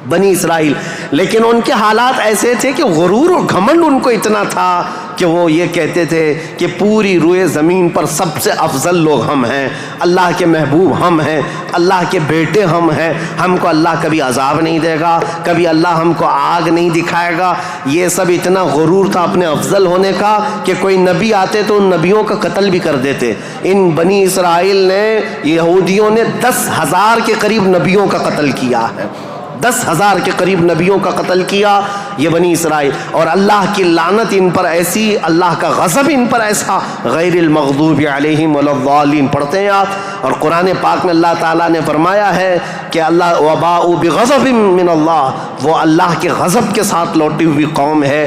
بنی اسرائیل. لیکن ان کے حالات ایسے تھے کہ غرور و گھمنڈ ان کو اتنا تھا کہ وہ یہ کہتے تھے کہ پوری روئے زمین پر سب سے افضل لوگ ہم ہیں, اللہ کے محبوب ہم ہیں, اللہ کے بیٹے ہم ہیں, ہم کو اللہ کبھی عذاب نہیں دے گا, کبھی اللہ ہم کو آگ نہیں دکھائے گا. یہ سب اتنا غرور تھا اپنے افضل ہونے کا کہ کوئی نبی آتے تو ان نبیوں کا قتل بھی کر دیتے. ان بنی اسرائیل نے, یہودیوں نے 10,000 کے قریب نبیوں کا قتل کیا ہے, 10,000 کے قریب نبیوں کا قتل کیا یہ بنی اسرائیل. اور اللہ کی لعنت ان پر ایسی, اللہ کا غضب ان پر ایسا, غیر المغضوب علیہم ولا الضالین پڑھتے ہیں آپ. اور قرآن پاک میں اللہ تعالیٰ نے فرمایا ہے کہ اللہ وباءوا بغضب من اللہ, وہ اللہ کے غضب کے ساتھ لوٹی ہوئی قوم ہے.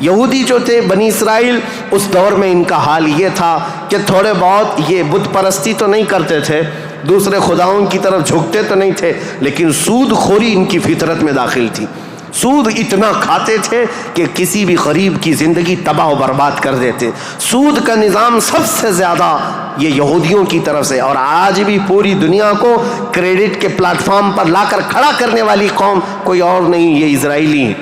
یہودی جو تھے بنی اسرائیل, اس دور میں ان کا حال یہ تھا کہ تھوڑے بہت یہ بت پرستی تو نہیں کرتے تھے, دوسرے خداؤں کی طرف جھکتے تو نہیں تھے, لیکن سود خوری ان کی فطرت میں داخل تھی. سود اتنا کھاتے تھے کہ کسی بھی غریب کی زندگی تباہ و برباد کر دیتے. سود کا نظام سب سے زیادہ یہ یہودیوں کی طرف سے, اور آج بھی پوری دنیا کو کریڈٹ کے پلیٹ فارم پر لا کر کھڑا کرنے والی قوم کوئی اور نہیں, یہ اسرائیلی ہیں,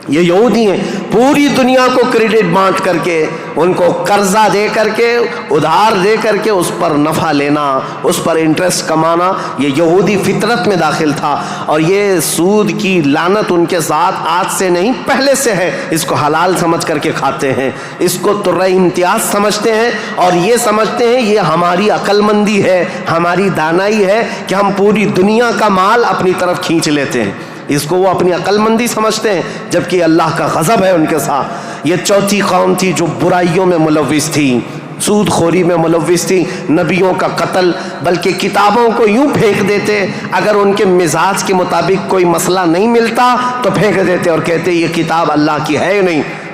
یہ یہودی ہیں. پوری دنیا کو کریڈٹ بانٹ کر کے, ان کو قرضہ دے کر کے, ادھار دے کر کے اس پر نفع لینا, اس پر انٹرسٹ کمانا, یہ یہودی فطرت میں داخل تھا. اور یہ سود کی لعنت ان کے ساتھ آج سے نہیں پہلے سے ہے. اس کو حلال سمجھ کر کے کھاتے ہیں, اس کو ترہ امتیاز سمجھتے ہیں, اور یہ سمجھتے ہیں یہ ہماری عقل مندی ہے, ہماری دانائی ہے کہ ہم پوری دنیا کا مال اپنی طرف کھینچ لیتے ہیں. اس کو وہ اپنی عقل مندی سمجھتے ہیں, جبکہ اللہ کا غضب ہے ان کے ساتھ. یہ چوتھی قوم تھی جو برائیوں میں ملوث تھی, سود خوری میں ملوث تھی, نبیوں کا قتل, بلکہ کتابوں کو یوں پھینک دیتے, اگر ان کے مزاج کے مطابق کوئی مسئلہ نہیں ملتا تو پھینک دیتے اور کہتے یہ کتاب اللہ کی ہے نہیں,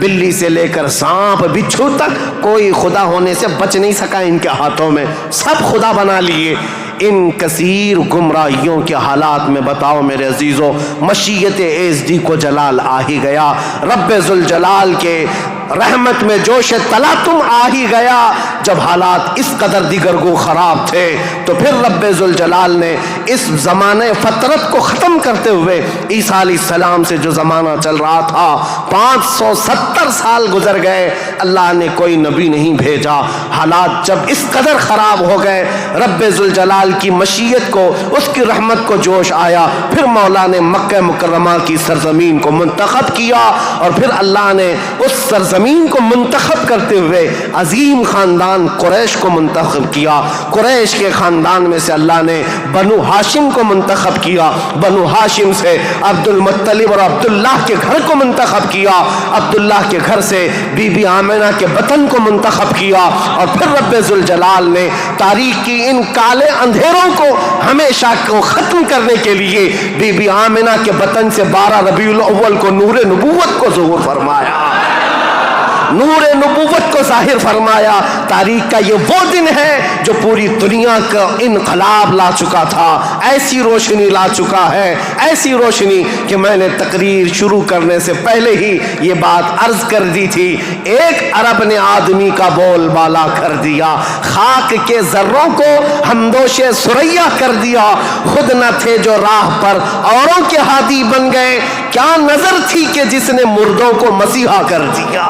بلی سے لے کر سانپ بچھو تک کوئی خدا ہونے سے بچ نہیں سکا ان کے ہاتھوں میں، سب خدا بنا لیے۔ ان کثیر گمراہیوں کے حالات میں بتاؤ میرے عزیزو، مشیت ایزدی کو جلال آ ہی گیا، رب ذوالجلال کے رحمت میں جوش تلاطم آ ہی گیا۔ جب حالات اس قدر دیگرگو خراب تھے تو پھر رب ذوالجلال نے اس زمانے فطرت کو ختم کرتے ہوئے عیسیٰ علیہ السلام سے جو زمانہ چل رہا تھا 570 سال گزر گئے، اللہ نے کوئی نبی نہیں بھیجا۔ حالات جب اس قدر خراب ہو گئے، رب ذوالجلال کی مشیت کو، اس کی رحمت کو جوش آیا، پھر مولا نے مکہ مکرمہ کی سرزمین کو منتخب کیا، اور پھر اللہ نے اس سرزمین کو منتخب کرتے ہوئے عظیم خاندان قریش کو منتخب کیا۔ قریش کے خاندان میں سے اللہ نے بنو ہاشم کو منتخب کیا، بنو ہاشم سے عبد المطلب اور عبداللہ کے گھر کو منتخب کیا، عبداللہ کے گھر سے بی بی آمنہ کے بطن کو منتخب کیا، اور پھر رب ذوالجلال نے تاریخ کی ان کالے اندھیروں کو ہمیشہ کو ختم کرنے کے لیے بی بی آمنہ کے بطن سے 12 ربیع الاول کو نور نبوت کو ظہور فرمایا، نور نبوت کو ظاہر فرمایا۔ تاریخ کا یہ وہ دن ہے جو پوری دنیا کا انقلاب لا چکا تھا، ایسی روشنی لا چکا ہے، ایسی روشنی کہ میں نے تقریر شروع کرنے سے پہلے ہی یہ بات عرض کر دی تھی، ایک عرب نے آدمی کا بول بالا کر دیا، خاک کے ذروں کو ہمدوش ثریا کر دیا، خود نہ تھے جو راہ پر اوروں کے ہادی بن گئے، کیا نظر تھی کہ جس نے مردوں کو مسیحا کر دیا۔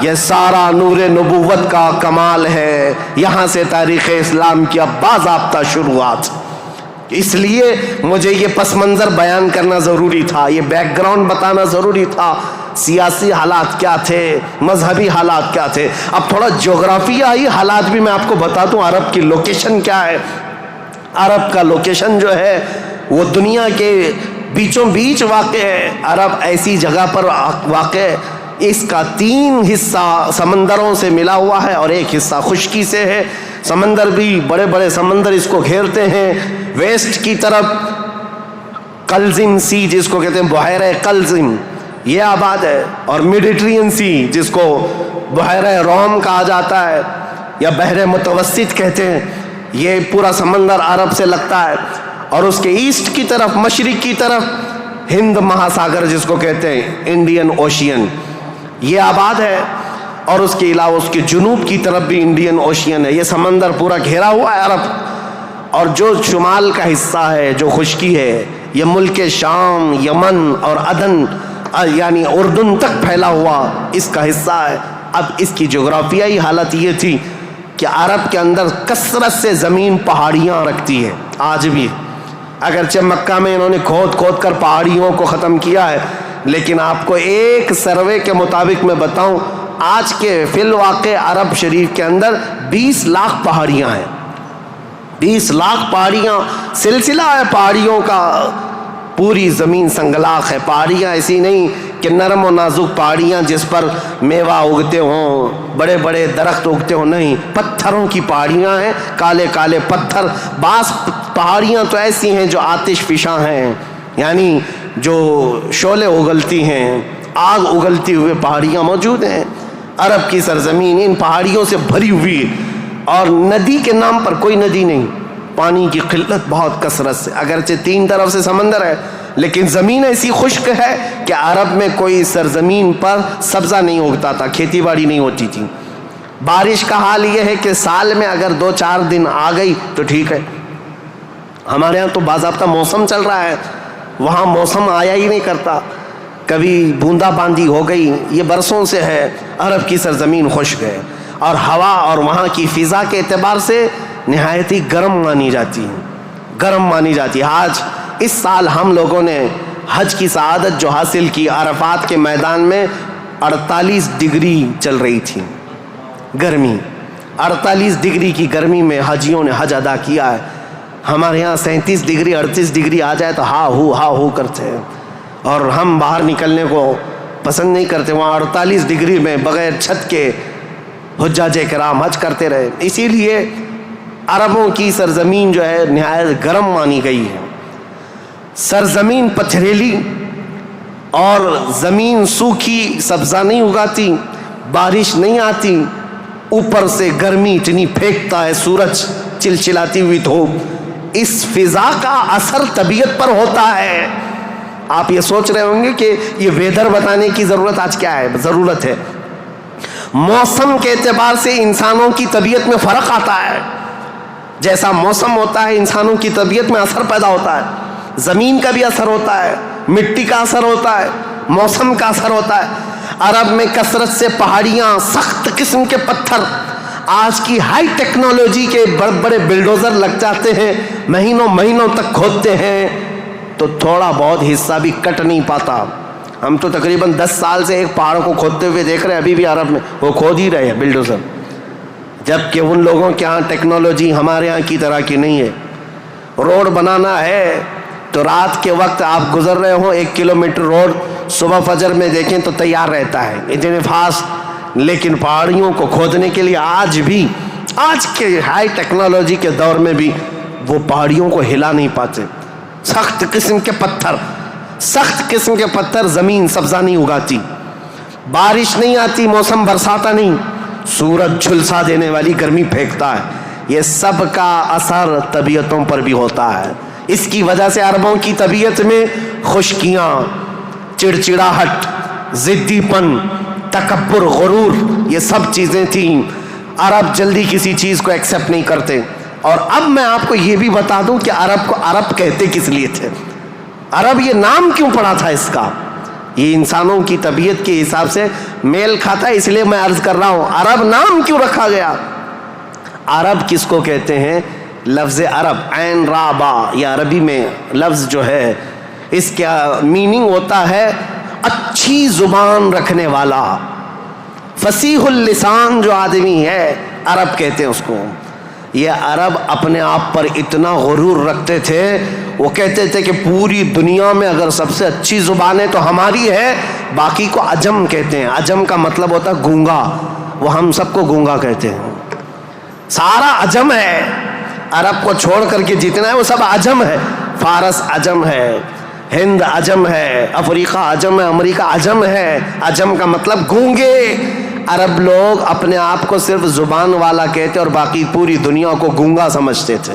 یہ سارا نور نبوت کا کمال ہے، یہاں سے تاریخ اسلام کی اب باضابطہ شروعات۔ اس لیے مجھے یہ پس منظر بیان کرنا ضروری تھا، یہ بیک گراؤنڈ بتانا ضروری تھا، سیاسی حالات کیا تھے، مذہبی حالات کیا تھے۔ اب تھوڑا جغرافیائی حالات بھی میں آپ کو بتا دوں، عرب کی لوکیشن کیا ہے۔ عرب کا لوکیشن جو ہے وہ دنیا کے بیچوں بیچ واقع ہے۔ عرب ایسی جگہ پر واقع ہے، اس کا 3 حصہ سمندروں سے ملا ہوا ہے اور ایک حصہ خشکی سے ہے۔ سمندر بھی بڑے بڑے سمندر اس کو گھیرتے ہیں۔ ویسٹ کی طرف قلزم سی جس کو کہتے ہیں بحیرہ قلزم، یہ آباد ہے، اور میڈیٹرین سی جس کو بحیرہ روم کہا جاتا ہے یا بحر متوسط کہتے ہیں، یہ پورا سمندر عرب سے لگتا ہے۔ اور اس کے ایسٹ کی طرف، مشرق کی طرف ہند مہاساگر جس کو کہتے ہیں انڈین اوشین، یہ آباد ہے، اور اس کے علاوہ اس کے جنوب کی طرف بھی انڈین اوشین ہے۔ یہ سمندر پورا گھیرا ہوا ہے عرب، اور جو شمال کا حصہ ہے جو خشکی ہے یہ ملک شام، یمن اور عدن یعنی اردن تک پھیلا ہوا اس کا حصہ ہے۔ اب اس کی جغرافیائی حالت یہ تھی کہ عرب کے اندر کثرت سے زمین پہاڑیاں رکھتی ہے آج بھی، اگرچہ مکہ میں انہوں نے کھود کھود کر پہاڑیوں کو ختم کیا ہے، لیکن آپ کو ایک سروے کے مطابق میں بتاؤں، آج کے فی الواقع عرب شریف کے اندر 20 لاکھ پہاڑیاں ہیں۔ 20 لاکھ پہاڑیاں، سلسلہ ہے پہاڑیوں کا، پوری زمین سنگلاخ ہے۔ پہاڑیاں ایسی نہیں کہ نرم و نازک پہاڑیاں جس پر میوہ اگتے ہوں، بڑے بڑے درخت اگتے ہوں، نہیں، پتھروں کی پہاڑیاں ہیں، کالے کالے پتھر۔ بعض پہاڑیاں تو ایسی ہیں جو آتش فشاں ہیں، یعنی جو شعلے اگلتی ہیں، آگ اگلتی ہوئے پہاڑیاں موجود ہیں۔ عرب کی سرزمین ان پہاڑیوں سے بھری ہوئی، اور ندی کے نام پر کوئی ندی نہیں، پانی کی قلت بہت کثرت سے، اگرچہ 3 طرف سے سمندر ہے لیکن زمین ایسی خشک ہے کہ عرب میں کوئی سرزمین پر سبزہ نہیں اگتا تھا، کھیتی باڑی نہیں ہوتی تھی۔ بارش کا حال یہ ہے کہ سال میں اگر 2-4 دن آ گئی تو ٹھیک ہے، ہمارے ہاں تو باضابطہ موسم چل رہا ہے، وہاں موسم آیا ہی نہیں کرتا، کبھی بوندا باندی ہو گئی، یہ برسوں سے ہے۔ عرب کی سرزمین خشک ہے، اور ہوا اور وہاں کی فضا کے اعتبار سے نہایت ہی گرم مانی جاتی ہے، گرم مانی جاتی ہے۔ آج اس سال ہم لوگوں نے حج کی سعادت جو حاصل کی، عرفات کے میدان میں 48 ڈگری چل رہی تھی گرمی، 48 ڈگری کی گرمی میں حجیوں نے حج ادا کیا ہے۔ ہمارے یہاں 37 ڈگری 38 ڈگری آ جائے تو ہا ہو کرتے ہیں، اور ہم باہر نکلنے کو پسند نہیں کرتے۔ وہاں 48 ڈگری میں بغیر چھت کے حجاج کرام حج کرتے رہے۔ اسی لیے عربوں کی سرزمین جو ہے نہایت گرم مانی گئی ہے، سرزمین پتھریلی، اور زمین سوکھی سبزہ نہیں اگاتی، بارش نہیں آتی، اوپر سے گرمی اتنی پھینکتا ہے سورج، چلچلاتی ہوئی دھوپ، اس فضا کا اثر طبیعت پر ہوتا ہے۔ آپ یہ سوچ رہے ہوں گے کہ یہ ویدر بتانے کی ضرورت آج کیا ہے؟ ضرورت ہے۔ موسم کے اعتبار سے انسانوں کی طبیعت میں فرق آتا ہے، جیسا موسم ہوتا ہے انسانوں کی طبیعت میں اثر پیدا ہوتا ہے، زمین کا بھی اثر ہوتا ہے، مٹی کا اثر ہوتا ہے، موسم کا اثر ہوتا ہے۔ عرب میں کثرت سے پہاڑیاں، سخت قسم کے پتھر، آج کی ہائی ٹیکنالوجی کے بڑے بڑے بلڈوزر لگ جاتے ہیں، مہینوں مہینوں تک کھودتے ہیں تو تھوڑا بہت حصہ بھی کٹ نہیں پاتا۔ ہم تو تقریباً 10 سال سے ایک پہاڑ کو کھودتے ہوئے دیکھ رہے ہیں، ابھی بھی عرب میں وہ کھود ہی رہے ہیں بلڈوزر، جبکہ ان لوگوں کے ہاں ٹیکنالوجی ہمارے ہاں کی طرح کی نہیں ہے۔ روڈ بنانا ہے تو رات کے وقت آپ گزر رہے ہوں 1 کلومیٹر روڈ، صبح فجر میں دیکھیں تو تیار رہتا ہے اتنے فاسٹ، لیکن پہاڑیوں کو کھودنے کے لیے آج بھی، آج کے ہائی ٹیکنالوجی کے دور میں بھی وہ پہاڑیوں کو ہلا نہیں پاتے۔ سخت قسم کے پتھر، سخت قسم کے پتھر، زمین سبزہ نہیں اگاتی، بارش نہیں آتی، موسم برساتا نہیں، سورج جھلسا دینے والی گرمی پھینکتا ہے۔ یہ سب کا اثر طبیعتوں پر بھی ہوتا ہے۔ اس کی وجہ سے عربوں کی طبیعت میں خشکیاں، چڑچڑاہٹ، ضدی پن، تکبر، غرور، یہ سب چیزیں تھیں۔ عرب جلدی کسی چیز کو ایکسیپٹ نہیں کرتے۔ اور اب میں آپ کو یہ بھی بتا دوں کہ عرب کو عرب کہتے کس لیے تھے، عرب یہ نام کیوں پڑا تھا اس کا۔ یہ انسانوں کی طبیعت کے حساب سے میل کھاتا ہے، اس لیے میں عرض کر رہا ہوں عرب نام کیوں رکھا گیا۔ عرب کس کو کہتے ہیں؟ لفظ عرب، عین را با، یہ عربی میں لفظ جو ہے اس کا میننگ ہوتا ہے اچھی زبان رکھنے والا، فصیح اللسان جو آدمی ہے، عرب کہتے ہیں اس کو۔ یہ عرب اپنے آپ پر اتنا غرور رکھتے تھے، وہ کہتے تھے کہ پوری دنیا میں اگر سب سے اچھی زبان ہے تو ہماری ہے، باقی کو عجم کہتے ہیں۔ عجم کا مطلب ہوتا ہے گونگا، وہ ہم سب کو گونگا کہتے ہیں، سارا عجم ہے، عرب کو چھوڑ کر کے جتنا ہے وہ سب عجم ہے۔ فارس عجم ہے، ہند عجم ہے، افریقہ عجم ہے، امریکہ عجم ہے۔ عجم کا مطلب گونگے۔ عرب لوگ اپنے آپ کو صرف زبان والا کہتے اور باقی پوری دنیا کو گونگا سمجھتے تھے۔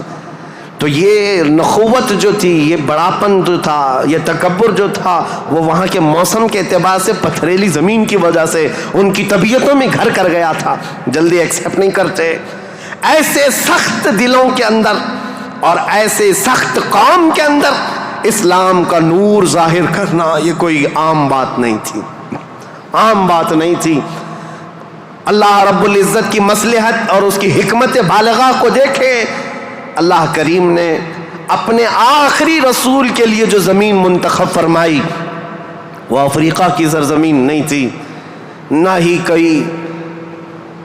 تو یہ نخوت جو تھی، یہ بڑاپن جو تھا، یہ تکبر جو تھا، وہ وہاں کے موسم کے اعتبار سے پتھریلی زمین کی وجہ سے ان کی طبیعتوں میں گھر کر گیا تھا، جلدی ایکسیپٹ نہیں کرتے۔ ایسے سخت دلوں کے اندر اور ایسے سخت قوم کے اندر اسلام کا نور ظاہر کرنا یہ کوئی عام بات نہیں تھی، عام بات نہیں تھی۔ اللہ رب العزت کی مصلحت اور اس کی حکمت بالغہ کو دیکھیں، اللہ کریم نے اپنے آخری رسول کے لیے جو زمین منتخب فرمائی وہ افریقہ کی سرزمین نہیں تھی، نہ ہی کوئی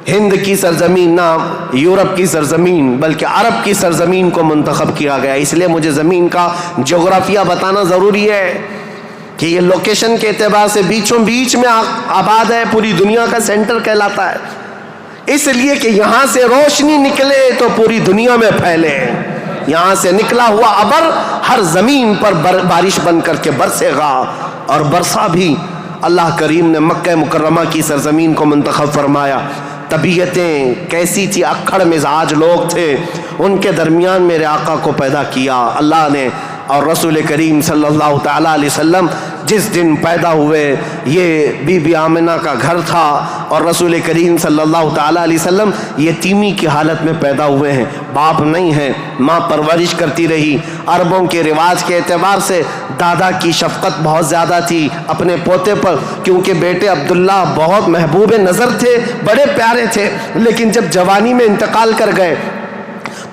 ہند کی سرزمین، نہ یورپ کی سرزمین، بلکہ عرب کی سرزمین کو منتخب کیا گیا۔ اس لیے مجھے زمین کا جغرافیہ بتانا ضروری ہے کہ یہ لوکیشن کے اعتبار سے بیچوں بیچ میں آباد ہے، پوری دنیا کا سینٹر کہلاتا ہے، اس لیے کہ یہاں سے روشنی نکلے تو پوری دنیا میں پھیلے۔ یہاں سے نکلا ہوا ابر ہر زمین پر بارش بن کر کے برسے گا، اور برسا بھی۔ اللہ کریم نے مکہ مکرمہ کی سرزمین کو منتخب فرمایا۔ طبیعتیں کیسی تھی، اکھڑ مزاج لوگ تھے، ان کے درمیان میرے آقا کو پیدا کیا اللہ نے۔ اور رسول کریم صلی اللہ تعالیٰ علیہ وسلم جس دن پیدا ہوئے، یہ بی بی آمنہ کا گھر تھا، اور رسول کریم صلی اللہ تعالیٰ علیہ وسلم یتیمی کی حالت میں پیدا ہوئے ہیں، باپ نہیں ہیں، ماں پرورش کرتی رہی۔ عربوں کے رواج کے اعتبار سے دادا کی شفقت بہت زیادہ تھی اپنے پوتے پر، کیونکہ بیٹے عبداللہ بہت محبوب نظر تھے، بڑے پیارے تھے، لیکن جب جوانی میں انتقال کر گئے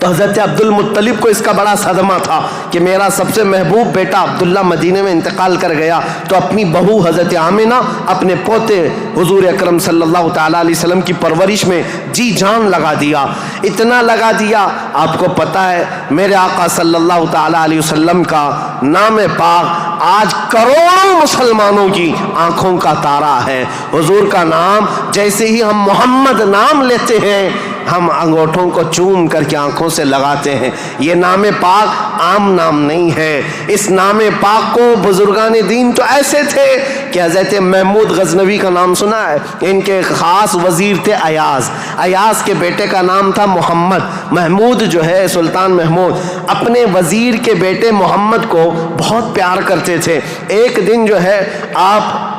تو حضرت عبد المطلب کو اس کا بڑا صدمہ تھا کہ میرا سب سے محبوب بیٹا عبداللہ مدینے میں انتقال کر گیا، تو اپنی بہو حضرت آمنہ اپنے پوتے حضور اکرم صلی اللہ تعالیٰ علیہ وسلم کی پرورش میں جی جان لگا دیا، اتنا لگا دیا۔ آپ کو پتہ ہے میرے آقا صلی اللہ تعالیٰ علیہ وسلم کا نام پاک آج کروڑوں مسلمانوں کی آنکھوں کا تارا ہے۔ حضور کا نام جیسے ہی ہم محمد نام لیتے ہیں، ہم انگوٹھوں کو چوم کر کے آنکھوں سے لگاتے ہیں۔ یہ نام پاک عام نام نہیں ہے، اس نام پاک کو بزرگان دین تو ایسے تھے کہ حضرت محمود غزنوی کا نام سنا ہے، ان کے خاص وزیر تھے ایاز۔ ایاز کے بیٹے کا نام تھا محمد۔ محمود جو ہے سلطان محمود اپنے وزیر کے بیٹے محمد کو بہت پیار کرتے تھے۔ ایک دن جو ہے آپ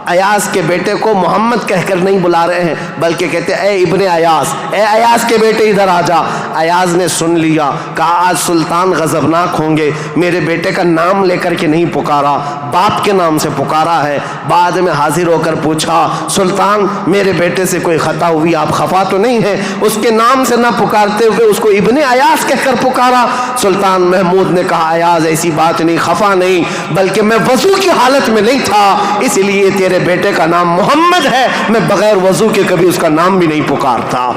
ایاز کے بیٹے کو محمد کہہ کر نہیں بلا رہے ہیں، بلکہ کہتے اے ابن ایاز، اے ایاز کے بیٹے ادھر آ جا۔ ایاز نے سن لیا، کہا آج سلطان غضبناک ہوں گے، میرے بیٹے کا نام لے کر کے نہیں پکارا، باپ کے نام سے پکارا ہے۔ بعد میں حاضر ہو کر پوچھا سلطان میرے بیٹے سے کوئی خطا ہوئی، آپ خفا تو نہیں ہیں؟ اس کے نام سے نہ پکارتے ہوئے اس کو ابن ایاز کہہ کر پکارا۔ سلطان محمود نے کہا ایاز ایسی بات نہیں، خفا نہیں، بلکہ میں وضو کی حالت میں نہیں تھا، اس لیے تیرے بیٹے کا نام محمد ہے، میں بغیر وضو کے کبھی اس کا نام بھی نہیں پکارتا۔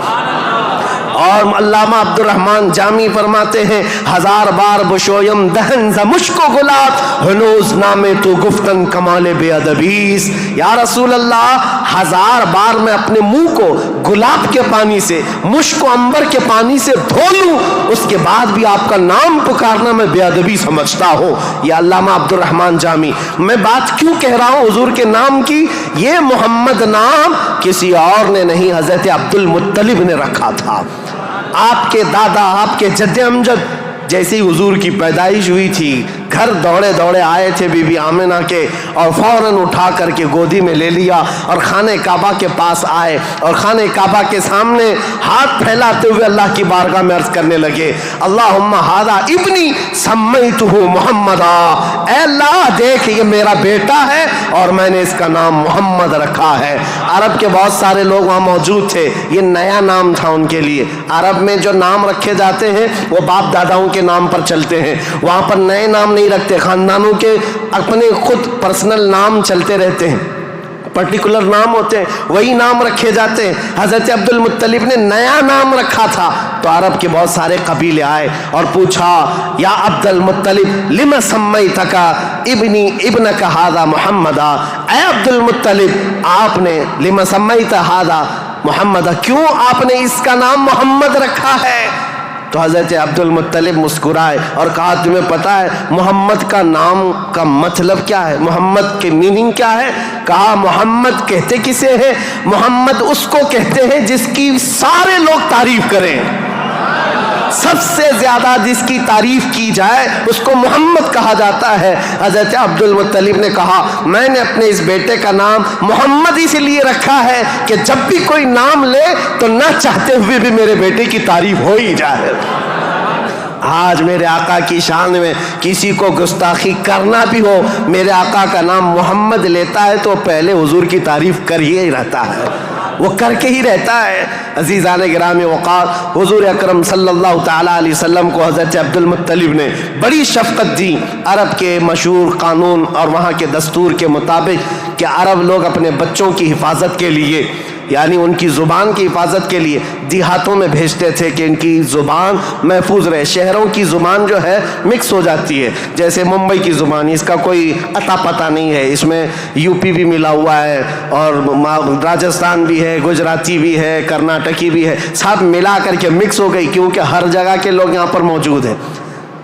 اور علامہ عبد الرحمن جامی فرماتے ہیں ہزار بار بشویم دہن ز مشک و گلاب ہنوز نامے تو گفتن کمال بے ادبیس۔ یا رسول اللہ ہزار بار میں اپنے منہ کو گلاب کے پانی سے، مشک و عنبر کے پانی سے دھو لوں، اس کے بعد بھی آپ کا نام پکارنا میں بے ادبی سمجھتا ہوں۔ یہ علامہ عبد الرحمن جامی۔ میں بات کیوں کہہ رہا ہوں حضور کے نام کی؟ یہ محمد نام کسی اور نے نہیں، حضرت عبد المطلب نے رکھا تھا۔ آپ کے دادا، آپ کے جد امجد جیسے ہی حضور کی پیدائش ہوئی تھی، گھر دوڑے دوڑے آئے تھے بی بی آمنہ کے، اور فوراً اٹھا کر کے گودی میں لے لیا اور خانہ کعبہ کے پاس آئے، اور خانہ کعبہ کے سامنے ہاتھ پھیلاتے ہوئے اللہ کی بارگاہ میں عرض کرنے لگے اللہم ھذا ابنی سمیتہ محمدا، اے اللہ دیکھ یہ میرا بیٹا ہے اور میں نے اس کا نام محمد رکھا ہے۔ عرب کے بہت سارے لوگ وہاں موجود تھے، یہ نیا نام تھا ان کے لیے۔ عرب میں جو نام رکھے جاتے ہیں وہ باپ داداؤں کے نام پر چلتے ہیں، وہاں پر نئے نام نہیں رکھتے، خاندانوں کے اپنے خود پرسنل نام چلتے رہتے ہیں، پرٹیکولر نام ہوتے ہیں، وہی نام رکھے جاتے ہیں۔ حضرت عبد المطلب نے نیا نام رکھا تھا، تو عرب کے بہت سارے قبیلے آئے اور پوچھا یا عبد المطلب لم سمیتک ابنی ابنک ھذا محمدا، اے عبد المطلب آپ نے لم سمیت ھذا محمدا، کیوں آپ نے اس کا نام محمد رکھا ہے؟ تو حضرت عبد المطلب مسکرائے اور کہا تمہیں پتہ ہے محمد کا نام کا مطلب کیا ہے، محمد کی میننگ کیا ہے؟ کہا محمد کہتے کسے ہیں؟ محمد اس کو کہتے ہیں جس کی سارے لوگ تعریف کریں، سب سے زیادہ جس کی تعریف کی جائے اس کو محمد کہا جاتا ہے۔ حضرت عبد المطلب نے کہا میں نے اپنے اس بیٹے کا نام محمد اس لیے رکھا ہے کہ جب بھی کوئی نام لے تو نہ چاہتے ہوئے بھی میرے بیٹے کی تعریف ہو ہی جائے۔ آج میرے آقا کی شان میں کسی کو گستاخی کرنا بھی ہو، میرے آقا کا نام محمد لیتا ہے تو پہلے حضور کی تعریف کر ہی رہتا ہے، وہ کر کے ہی رہتا ہے۔ عزیزان گرامی وقار، حضور اکرم صلی اللہ تعالیٰ علیہ وسلم کو حضرت عبد المطلب نے بڑی شفقت دی۔ عرب کے مشہور قانون اور وہاں کے دستور کے مطابق کہ عرب لوگ اپنے بچوں کی حفاظت کے لیے، یعنی ان کی زبان کی حفاظت کے لیے دیہاتوں میں بھیجتے تھے کہ ان کی زبان محفوظ رہے۔ شہروں کی زبان جو ہے مکس ہو جاتی ہے، جیسے ممبئی کی زبان، اس کا کوئی عطا پتہ نہیں ہے، اس میں یو پی بھی ملا ہوا ہے اور راجستھان بھی ہے، گجراتی بھی ہے، کرناٹکی بھی ہے، سب ملا کر کے مکس ہو گئی کیونکہ ہر جگہ کے لوگ یہاں پر موجود ہیں۔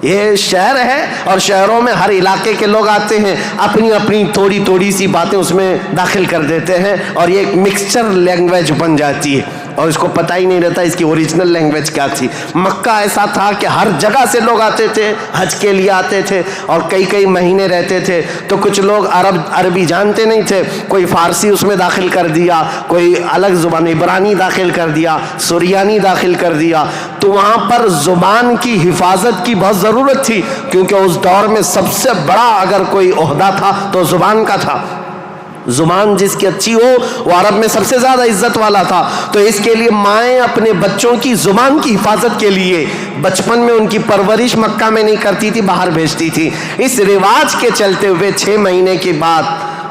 یہ شہر ہے اور شہروں میں ہر علاقے کے لوگ آتے ہیں، اپنی اپنی تھوڑی تھوڑی سی باتیں اس میں داخل کر دیتے ہیں اور یہ ایک مکسچر لینگویج بن جاتی ہے اور اس کو پتہ ہی نہیں رہتا اس کی اوریجنل لینگویج کیا تھی۔ مکہ ایسا تھا کہ ہر جگہ سے لوگ آتے تھے، حج کے لیے آتے تھے اور کئی کئی مہینے رہتے تھے، تو کچھ لوگ عربی جانتے نہیں تھے، کوئی فارسی اس میں داخل کر دیا، کوئی الگ زبان عبرانی داخل کر دیا، سریانی داخل کر دیا، تو وہاں پر زبان کی حفاظت کی بہت ضرورت تھی کیونکہ اس دور میں سب سے بڑا اگر کوئی عہدہ تھا تو زبان کا تھا۔ زبان جس کی اچھی ہو وہ عرب میں سب سے زیادہ عزت والا تھا، تو اس کے لیے مائیں اپنے بچوں کی زبان کی حفاظت کے لیے بچپن میں ان کی پرورش مکہ میں نہیں کرتی تھی، باہر بھیجتی تھی۔ اس رواج کے چلتے ہوئے 6 مہینے کے بعد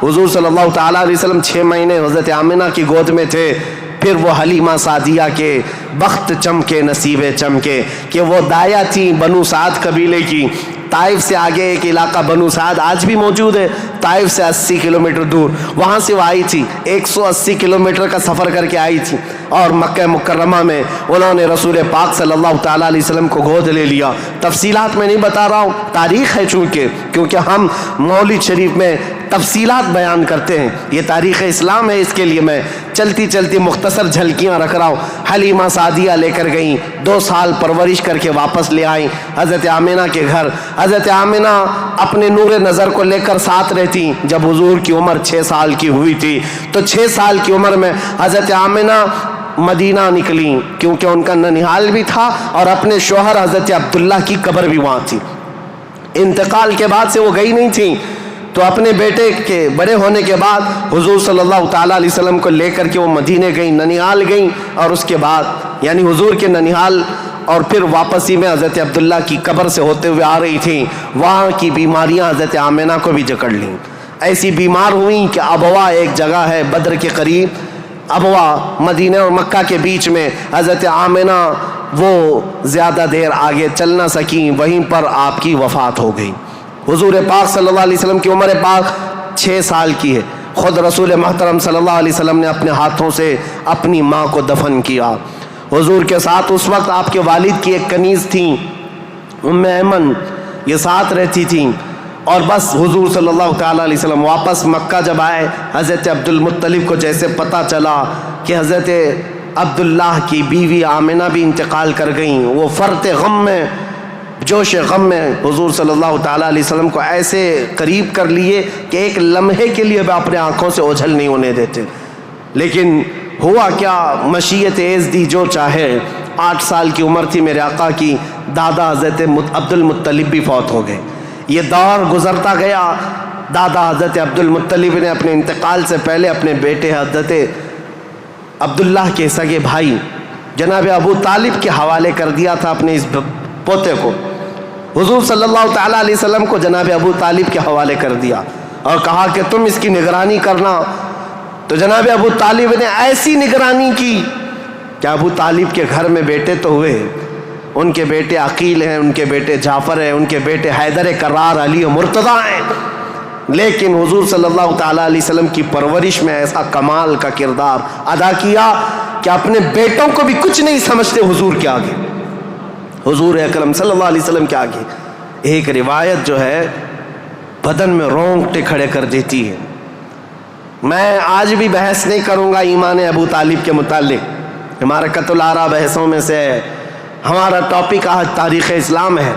حضور صلی اللہ تعالیٰ علیہ وسلم 6 مہینے حضرت آمنہ کی گود میں تھے، پھر وہ حلیمہ سعدیہ کے بخت چمکے، نصیبے چمکے کہ وہ دایا تھی بنو سعد قبیلے کی، طائف سے آگے ایک علاقہ بنو سعد آج بھی موجود ہے، طائف سے 80 کلومیٹر دور، وہاں سے وہ آئی تھی، 180 کلومیٹر کا سفر کر کے آئی تھی، اور مکہ مکرمہ میں انہوں نے رسول پاک صلی اللہ تعالیٰ علیہ وسلم کو گود لے لیا۔ تفصیلات میں نہیں بتا رہا ہوں، تاریخ ہے کیونکہ ہم مولد شریف میں تفصیلات بیان کرتے ہیں، یہ تاریخ اسلام ہے، اس کے لیے میں چلتی چلتی مختصر جھلکیاں رکھ رہا ہوں۔ حلیمہ سعدیہ لے کر گئیں، 2 سال پرورش کر کے واپس لے آئیں حضرت آمنہ کے گھر۔ حضرت آمنہ اپنے نور نظر کو لے کر ساتھ رہتی۔ جب حضور کی عمر 6 سال کی ہوئی تھی تو 6 سال کی عمر میں حضرت آمنہ مدینہ نکلیں، کیونکہ ان کا ننیحال بھی تھا اور اپنے شوہر حضرت عبداللہ کی قبر بھی وہاں تھی۔ انتقال کے بعد سے وہ گئی نہیں تھیں، تو اپنے بیٹے کے بڑے ہونے کے بعد حضور صلی اللہ تعالیٰ علیہ وسلم کو لے کر کے وہ مدینے گئیں، ننیحال گئیں، اور اس کے بعد یعنی حضور کے ننیحال اور پھر واپسی میں حضرت عبداللہ کی قبر سے ہوتے ہوئے آ رہی تھیں، وہاں کی بیماریاں حضرت آمنہ کو بھی جکڑ لیں۔ ایسی بیمار ہوئیں کہ ابوا ایک جگہ ہے بدر کے قریب، ابوا مدینہ اور مکہ کے بیچ میں، حضرت آمنہ وہ زیادہ دیر آگے چل نہ سکیں، وہیں پر آپ کی وفات ہو گئی۔ حضور پاک صلی اللہ علیہ وسلم کی عمر پاک 6 سال کی ہے، خود رسول محترم صلی اللہ علیہ وسلم نے اپنے ہاتھوں سے اپنی ماں کو دفن کیا۔ حضور کے ساتھ اس وقت آپ کے والد کی ایک کنیز تھیں ام ایمن، یہ ساتھ رہتی تھیں، اور بس حضور صلی اللہ تعالیٰ علیہ وسلم واپس مکہ جب آئے، حضرت عبد المطلب کو جیسے پتہ چلا کہ حضرت عبداللہ کی بیوی آمنہ بھی انتقال کر گئیں، وہ فرط غم میں، جوش غم میں حضور صلی اللہ تعالیٰ علیہ وسلم کو ایسے قریب کر لیے کہ ایک لمحے کے لیے بھی اپنے آنکھوں سے اوجھل نہیں ہونے دیتے۔ لیکن ہوا کیا، مشیت ایز دی جو چاہے، 8 سال کی عمر تھی میرے آقا کی، دادا حضرت عبد المطلب بھی فوت ہو گئے۔ یہ دور گزرتا گیا، دادا حضرت عبد المطلب نے اپنے انتقال سے پہلے اپنے بیٹے حضرت عبداللہ کے سگے بھائی جناب ابو طالب کے حوالے کر دیا تھا اپنے اس پوتے کو۔ حضور صلی اللہ تعالیٰ علیہ وسلم کو جناب ابو طالب کے حوالے کر دیا اور کہا کہ تم اس کی نگرانی کرنا۔ تو جناب ابو طالب نے ایسی نگرانی کی کہ ابو طالب کے گھر میں بیٹے تو ہوئے، ان کے بیٹے عقیل ہیں، ان کے بیٹے جعفر ہیں، ان کے بیٹے حیدر کرار، علی و مرتضیٰ ہیں، لیکن حضور صلی اللہ تعالیٰ علیہ وسلم کی پرورش میں ایسا کمال کا کردار ادا کیا کہ اپنے بیٹوں کو بھی کچھ نہیں سمجھتے حضور کے آگے، حضور اکرم صلی اللہ علیہ وسلم کے آگے۔ ایک روایت جو ہے بدن میں رونگٹے کھڑے کر دیتی ہے۔ میں آج بھی بحث نہیں کروں گا ایمان ابو طالب کے متعلق، ہمارا قتل آرا بحثوں میں سے ہمارا ٹاپک آج تاریخ اسلام ہے،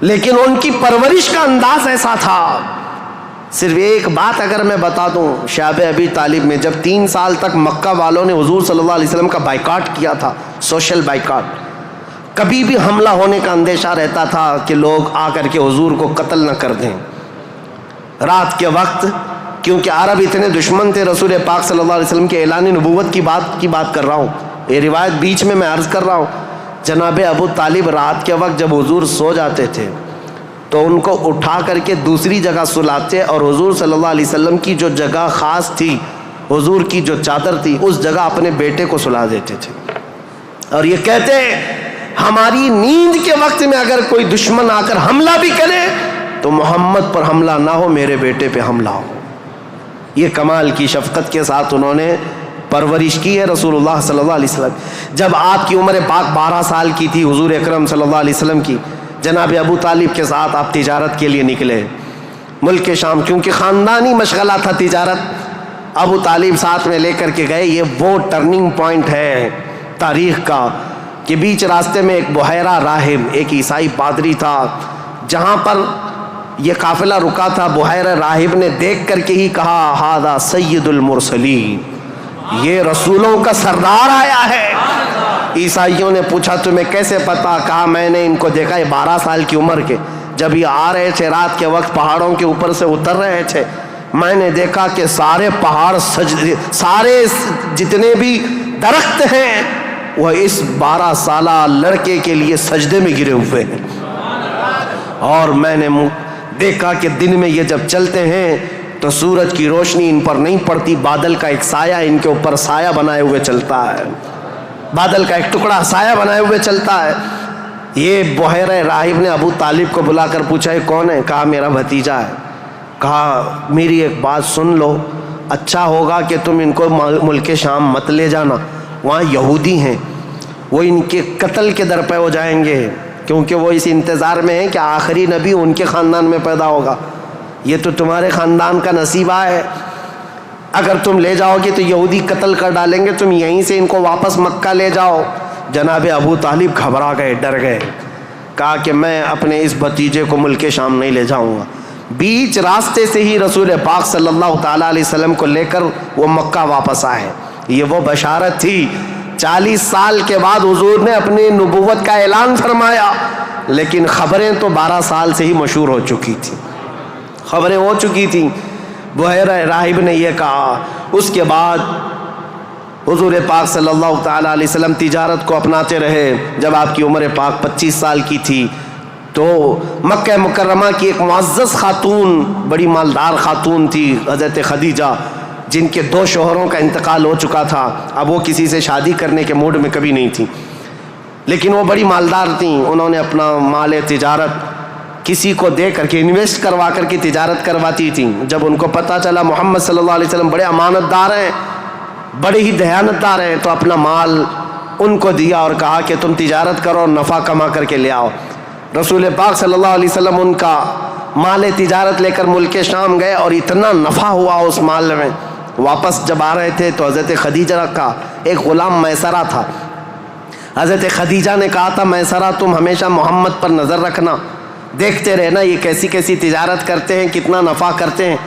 لیکن ان کی پرورش کا انداز ایسا تھا۔ صرف ایک بات اگر میں بتا دوں، شعب ابی طالب میں جب 3 سال تک مکہ والوں نے حضور صلی اللہ علیہ وسلم کا بائیکاٹ کیا تھا، سوشل بائیکاٹ، کبھی بھی حملہ ہونے کا اندیشہ رہتا تھا کہ لوگ آ کر کے حضور کو قتل نہ کر دیں۔ رات کے وقت، کیونکہ عرب اتنے دشمن تھے رسول پاک صلی اللہ علیہ وسلم کے اعلان نبوت کی بات کر رہا ہوں، یہ روایت بیچ میں عرض کر رہا ہوں۔ جناب ابو طالب رات کے وقت جب حضور سو جاتے تھے تو ان کو اٹھا کر کے دوسری جگہ سلاتے اور حضور صلی اللہ علیہ وسلم کی جو جگہ خاص تھی، حضور کی جو چادر تھی، اس جگہ اپنے بیٹے کو سلا دیتے تھے، اور یہ کہتے ہماری نیند کے وقت میں اگر کوئی دشمن آ کر حملہ بھی کرے تو محمد پر حملہ نہ ہو، میرے بیٹے پہ حملہ ہو۔ یہ کمال کی شفقت کے ساتھ انہوں نے پرورش کی ہے رسول اللہ صلی اللہ علیہ وسلم۔ جب آپ کی عمر پاک 12 سال کی تھی حضور اکرم صلی اللہ علیہ وسلم کی، جناب ابو طالب کے ساتھ آپ تجارت کے لیے نکلے ملک شام، کیونکہ خاندانی مشغلہ تھا تجارت، ابو طالب ساتھ میں لے کر کے گئے۔ یہ وہ ٹرننگ پوائنٹ ہے تاریخ کا کہ بیچ راستے میں ایک بحیرہ راہب، ایک عیسائی پادری تھا، جہاں پر یہ قافلہ رکا تھا، بحیرہ راہب نے دیکھ کر کے ہی کہا ہذا سید المرسلین، یہ رسولوں کا سردار آیا ہے۔ عیسائیوں نے پوچھا تمہیں کیسے پتا؟ کہا میں نے ان کو دیکھا، یہ 12 سال کی عمر کے، جب یہ آ رہے تھے رات کے وقت پہاڑوں کے اوپر سے اتر رہے تھے، میں نے دیکھا کہ سارے پہاڑ سارے جتنے بھی درخت ہیں وہ اس 12 سالہ لڑکے کے لیے سجدے میں گرے ہوئے ہیں، اور میں نے دیکھا کہ دن میں یہ جب چلتے ہیں تو سورج کی روشنی ان پر نہیں پڑتی، بادل کا ایک سایہ ان کے اوپر سایہ بنائے ہوئے چلتا ہے، بادل کا ایک ٹکڑا سایہ بنائے ہوئے چلتا ہے۔ یہ بحیرہ راہب نے ابو طالب کو بلا کر پوچھا یہ کون ہے؟ کہا میرا بھتیجا ہے۔ کہا میری ایک بات سن لو، اچھا ہوگا کہ تم ان کو ملک شام مت لے جانا، وہاں یہودی ہیں، وہ ان کے قتل کے در پہ ہو جائیں گے، کیونکہ وہ اس انتظار میں ہیں کہ آخری نبی ان کے خاندان میں پیدا ہوگا۔ یہ تو تمہارے خاندان کا نصیبہ ہے، اگر تم لے جاؤ گے تو یہودی قتل کر ڈالیں گے، تم یہیں سے ان کو واپس مکہ لے جاؤ۔ جناب ابو طالب گھبرا گئے، ڈر گئے، کہا کہ میں اپنے اس بھتیجے کو ملک شام نہیں لے جاؤں گا۔ بیچ راستے سے ہی رسول پاک صلی اللہ تعالیٰ علیہ وسلم کو لے کر وہ مکہ واپس آئے۔ یہ وہ بشارت تھی، 40 سال کے بعد حضور نے اپنی نبوت کا اعلان فرمایا، لیکن خبریں تو 12 سال سے ہی مشہور ہو چکی تھیں، خبریں ہو چکی تھیں۔ بحیرہ راہب نے یہ کہا۔ اس کے بعد حضور پاک صلی اللہ تعالیٰ علیہ وسلم تجارت کو اپناتے رہے۔ جب آپ کی عمر پاک 25 سال کی تھی تو مکہ مکرمہ کی ایک معزز خاتون، بڑی مالدار خاتون تھی، حضرت خدیجہ، جن کے 2 شوہروں کا انتقال ہو چکا تھا۔ اب وہ کسی سے شادی کرنے کے موڈ میں کبھی نہیں تھیں، لیکن وہ بڑی مالدار تھیں۔ انہوں نے اپنا مال تجارت کسی کو دے کر کے، انویسٹ کروا کر کے تجارت کرواتی تھیں۔ جب ان کو پتہ چلا محمد صلی اللہ علیہ وسلم بڑے امانت دار ہیں، بڑے ہی دیانت دار ہیں، تو اپنا مال ان کو دیا اور کہا کہ تم تجارت کرو اور نفع کما کر کے لے آؤ۔ رسول پاک صلی اللہ علیہ وسلم ان کا مال تجارت لے کر ملک شام گئے، اور اتنا نفع ہوا اس مال میں۔ واپس جب آ رہے تھے تو حضرت خدیجہ کا ایک غلام میسرہ تھا۔ حضرت خدیجہ نے کہا تھا میسرہ تم ہمیشہ محمد پر نظر رکھنا، دیکھتے رہنا یہ کیسی کیسی تجارت کرتے ہیں، کتنا نفع کرتے ہیں،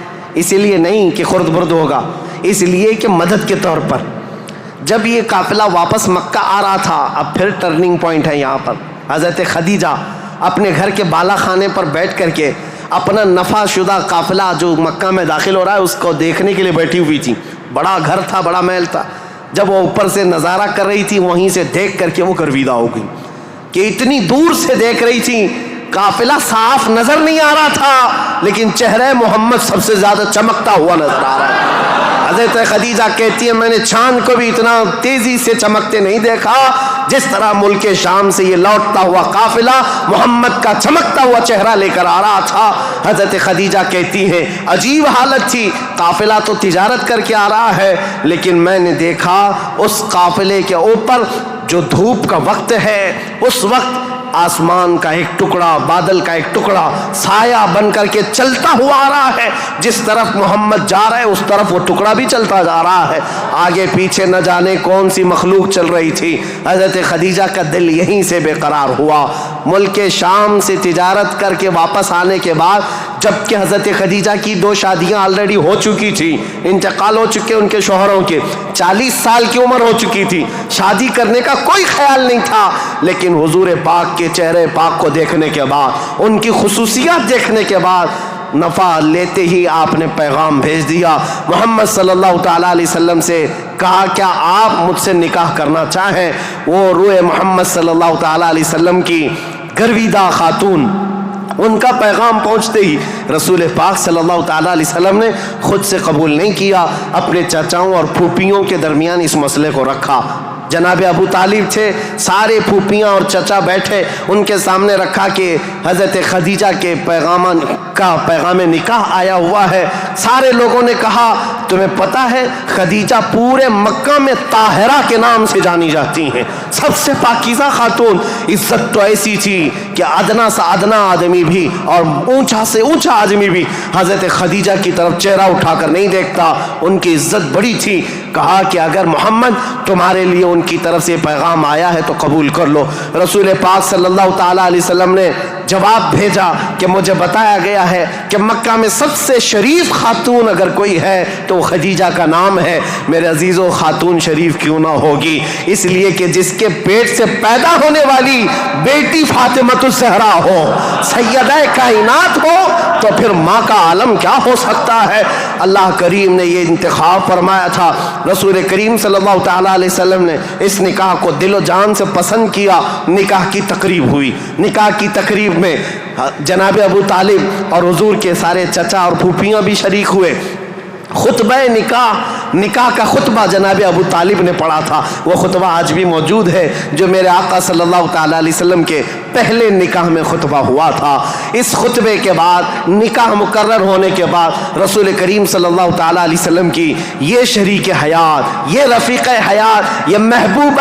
اسی لیے نہیں کہ خرد برد ہوگا، اس لیے کہ مدد کے طور پر۔ جب یہ قافلہ واپس مکہ آ رہا تھا، اب پھر ٹرننگ پوائنٹ ہے یہاں پر، حضرت خدیجہ اپنے گھر کے بالا خانے پر بیٹھ کر کے اپنا نفع شدہ قافلہ جو مکہ میں داخل ہو رہا ہے اس کو دیکھنے کے لیے بیٹھی ہوئی تھی۔ بڑا گھر تھا، بڑا محل تھا۔ جب وہ اوپر سے نظارہ کر رہی تھی، وہیں سے دیکھ کر کے وہ گرویدہ ہو گئی کہ اتنی دور سے دیکھ رہی تھی، قافلہ صاف نظر نہیں آ رہا تھا، لیکن چہرہ محمد سب سے زیادہ چمکتا ہوا نظر آ رہا ہے۔ حضرت خدیجہ کہتی ہے میں نے چاند کو بھی اتنا تیزی سے چمکتے نہیں دیکھا جس طرح ملک شام سے یہ لوٹتا ہوا قافلہ محمد کا چمکتا ہوا چہرہ لے کر آ رہا تھا۔ حضرت خدیجہ کہتی ہیں عجیب حالت تھی، قافلہ تو تجارت کر کے آ رہا ہے، لیکن میں نے دیکھا اس قافلے کے اوپر جو دھوپ کا وقت ہے، اس وقت آسمان کا ایک ٹکڑا، بادل کا ایک ٹکڑا سایہ بن کر کے چلتا ہوا آ رہا ہے، جس طرف محمد جا رہا ہے اس طرف وہ ٹکڑا بھی چلتا جا رہا ہے۔ آگے پیچھے نہ جانے کون سی مخلوق چل رہی تھی۔ حضرت خدیجہ کا دل یہیں سے بے قرار ہوا۔ ملک شام سے تجارت کر کے واپس آنے کے بعد، جبکہ حضرت خدیجہ کی 2 شادیاں آلریڈی ہو چکی تھی، انتقال ہو چکے ان کے شوہروں کے، 40 سال کی عمر ہو چکی تھی، شادی کرنے کا کوئی خیال نہیں تھا، لیکن حضور پاک کے چہرے پاک کو دیکھنے کے بعد، ان کی خصوصیات دیکھنے کے بعد، نفع لیتے ہی آپ نے پیغام بھیج دیا محمد صلی اللہ تعالیٰ علیہ وسلم سے، کہا کیا آپ مجھ سے نکاح کرنا چاہیں؟ وہ روح محمد صلی اللہ تعالیٰ علیہ وسلم کی گرویدہ خاتون، ان کا پیغام پہنچتے ہی رسول پاک صلی اللہ تعالیٰ علیہ وسلم نے خود سے قبول نہیں کیا، اپنے چچاؤں اور پھوپھیوں کے درمیان اس مسئلے کو رکھا۔ جناب ابو طالب تھے، سارے پھوپھیاں اور چچا بیٹھے، ان کے سامنے رکھا کہ حضرت خدیجہ کے پیغام نکاح آیا ہوا ہے۔ سارے لوگوں نے کہا تمہیں پتہ ہے خدیجہ پورے مکہ میں طاہرہ کے نام سے جانی جاتی ہیں، سب سے پاکیزہ خاتون، عزت تو ایسی تھی کہ ادنا سے ادنا آدمی بھی اور اونچا سے اونچا آدمی بھی حضرت خدیجہ کی طرف چہرہ اٹھا کر نہیں دیکھتا، ان کی عزت بڑی تھی۔ کہا کہ اگر محمد تمہارے لیے ان کی طرف سے پیغام آیا ہے تو قبول کر لو۔ رسول پاک صلی اللہ تعالیٰ علیہ وسلم نے جواب بھیجا کہ مجھے بتایا گیا ہے کہ مکہ میں سب سے شریف خاتون اگر کوئی ہے تو وہ خدیجہ کا نام ہے۔ میرے عزیزو خاتون شریف کیوں نہ ہوگی؟ اس لیے کہ جس کے پیٹ سے پیدا ہونے والی بیٹی فاطمۃ الزہرا ہو، سیدہ کائنات ہو، تو پھر ماں کا عالم کیا ہو سکتا ہے؟ اللہ کریم نے یہ انتخاب فرمایا تھا۔ رسول کریم صلی اللہ تعالیٰ علیہ وسلم نے اس نکاح کو دل و جان سے پسند کیا۔ نکاح کی تقریب ہوئی، نکاح کی تقریب میں جناب ابو طالب اور حضور کے سارے چچا اور پھوپھیاں بھی شریک ہوئے۔ خطبہ نکاح نکاح کا خطبہ جناب ابو طالب نے پڑھا تھا، وہ خطبہ آج بھی موجود ہے جو میرے آقا صلی اللہ تعالیٰ علیہ وسلم کے پہلے نکاح میں خطبہ ہوا تھا۔ اس خطبے کے بعد نکاح مقرر ہونے کے بعد رسول کریم صلی اللہ تعالیٰ علیہ وسلم کی یہ شریک حیات، یہ رفیق حیات، یہ محبوب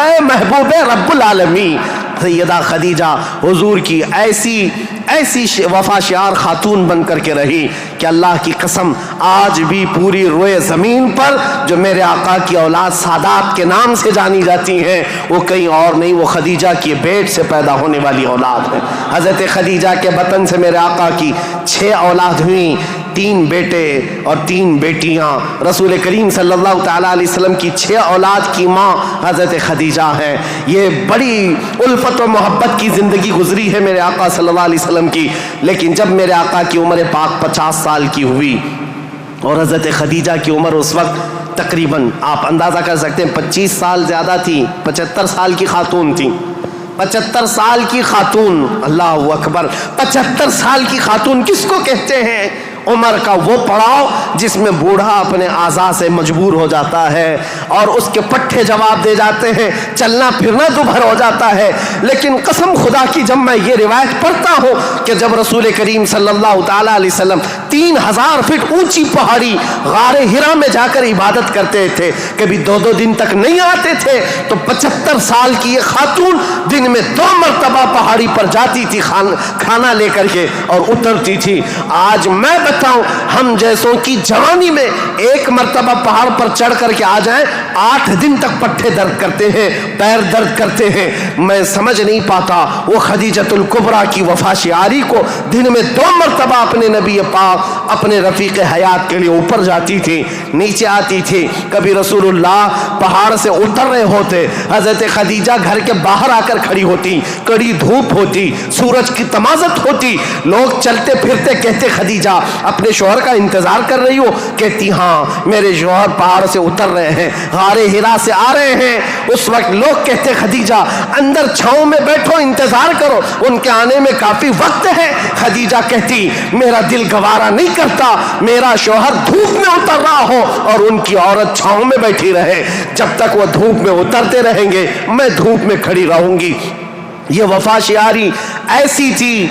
رب العالمین سیدہ خدیجہ حضور کی ایسی وفا شعار خاتون بن کر کے رہی کہ اللہ کی قسم آج بھی پوری روئے زمین پر جو میرے آقا کی اولاد سادات کے نام سے جانی جاتی ہیں وہ کہیں اور نہیں، وہ خدیجہ کی بیٹ سے پیدا ہونے والی اولاد ہے۔ حضرت خدیجہ کے بطن سے میرے آقا کی 6 اولاد ہوئیں، 3 بیٹے اور 3 بیٹیاں۔ رسول کریم صلی اللہ تعالیٰ علیہ وسلم کی 6 اولاد کی ماں حضرت خدیجہ ہے۔ یہ بڑی الفت و محبت کی زندگی گزری ہے میرے آقا صلی اللہ علیہ وسلم کی، لیکن جب میرے آقا کی عمر پاک 50 سال کی ہوئی اور حضرت خدیجہ کی عمر اس وقت تقریباً آپ اندازہ کر سکتے ہیں 25 سال زیادہ تھی، 75 سال کی خاتون تھی۔ 75 سال کی خاتون، اللہ اکبر، 75 سال کی خاتون کس کو کہتے ہیں؟ عمر کا وہ پڑاؤ جس میں بوڑھا اپنے اعضاء سے مجبور ہو جاتا ہے اور اس کے پٹھے جواب دے جاتے ہیں، چلنا پھرنا دوبھر ہو جاتا ہے۔ لیکن قسم خدا کی جب میں یہ روایت پڑھتا ہوں کہ جب رسول کریم صلی اللہ تعالیٰ علیہ وسلم 3000 فٹ اونچی پہاڑی غار ہرا میں جا کر عبادت کرتے تھے، کبھی 2 دن تک نہیں آتے تھے، تو 75 سال کی یہ خاتون دن میں 2 مرتبہ پہاڑی پر جاتی تھی کھانا لے کر کے اور اترتی تھی۔ آج میں بتاؤں ہم جیسوں کی جوانی میں 1 مرتبہ پہاڑ پر چڑھ کر کے آ جائیں 8 دن تک پٹھے درد کرتے ہیں، پیر درد کرتے ہیں۔ میں سمجھ نہیں پاتا وہ خدیجۃ الکبریٰ کی وفا شعاری کو دن میں 2 مرتبہ اپنے نبی پاک اپنے رفیق حیات کے لیے اوپر جاتی تھی، نیچے آتی تھی۔ کبھی رسول اللہ پہاڑ سے اتر رہے ہوتے، حضرت خدیجہ گھر کے باہر آ کر کھڑی ہوتی، کڑی دھوپ ہوتی، سورج کی تمازت ہوتی، لوگ چلتے پھرتے کہتے خدیجہ اپنے شوہر کا انتظار کر رہی ہو؟ کہتی ہاں میرے شوہر پہاڑ سے اتر رہے ہیں، غار ہرا سے آ رہے ہیں۔ اس وقت لوگ کہتے خدیجہ اندر چھاؤں میں بیٹھو، انتظار کرو، ان کے آنے میں کافی وقت ہے۔ خدیجہ کہتی میرا دل گوارا نہیں کرتا میرا شوہر دھوپ میں اتر رہا ہو اور ان کی عورت چھاؤں میں بیٹھی رہے، جب تک وہ دھوپ میں اترتے رہیں گے میں دھوپ میں کھڑی رہوں گی۔ یہ وفا شعاری ایسی تھی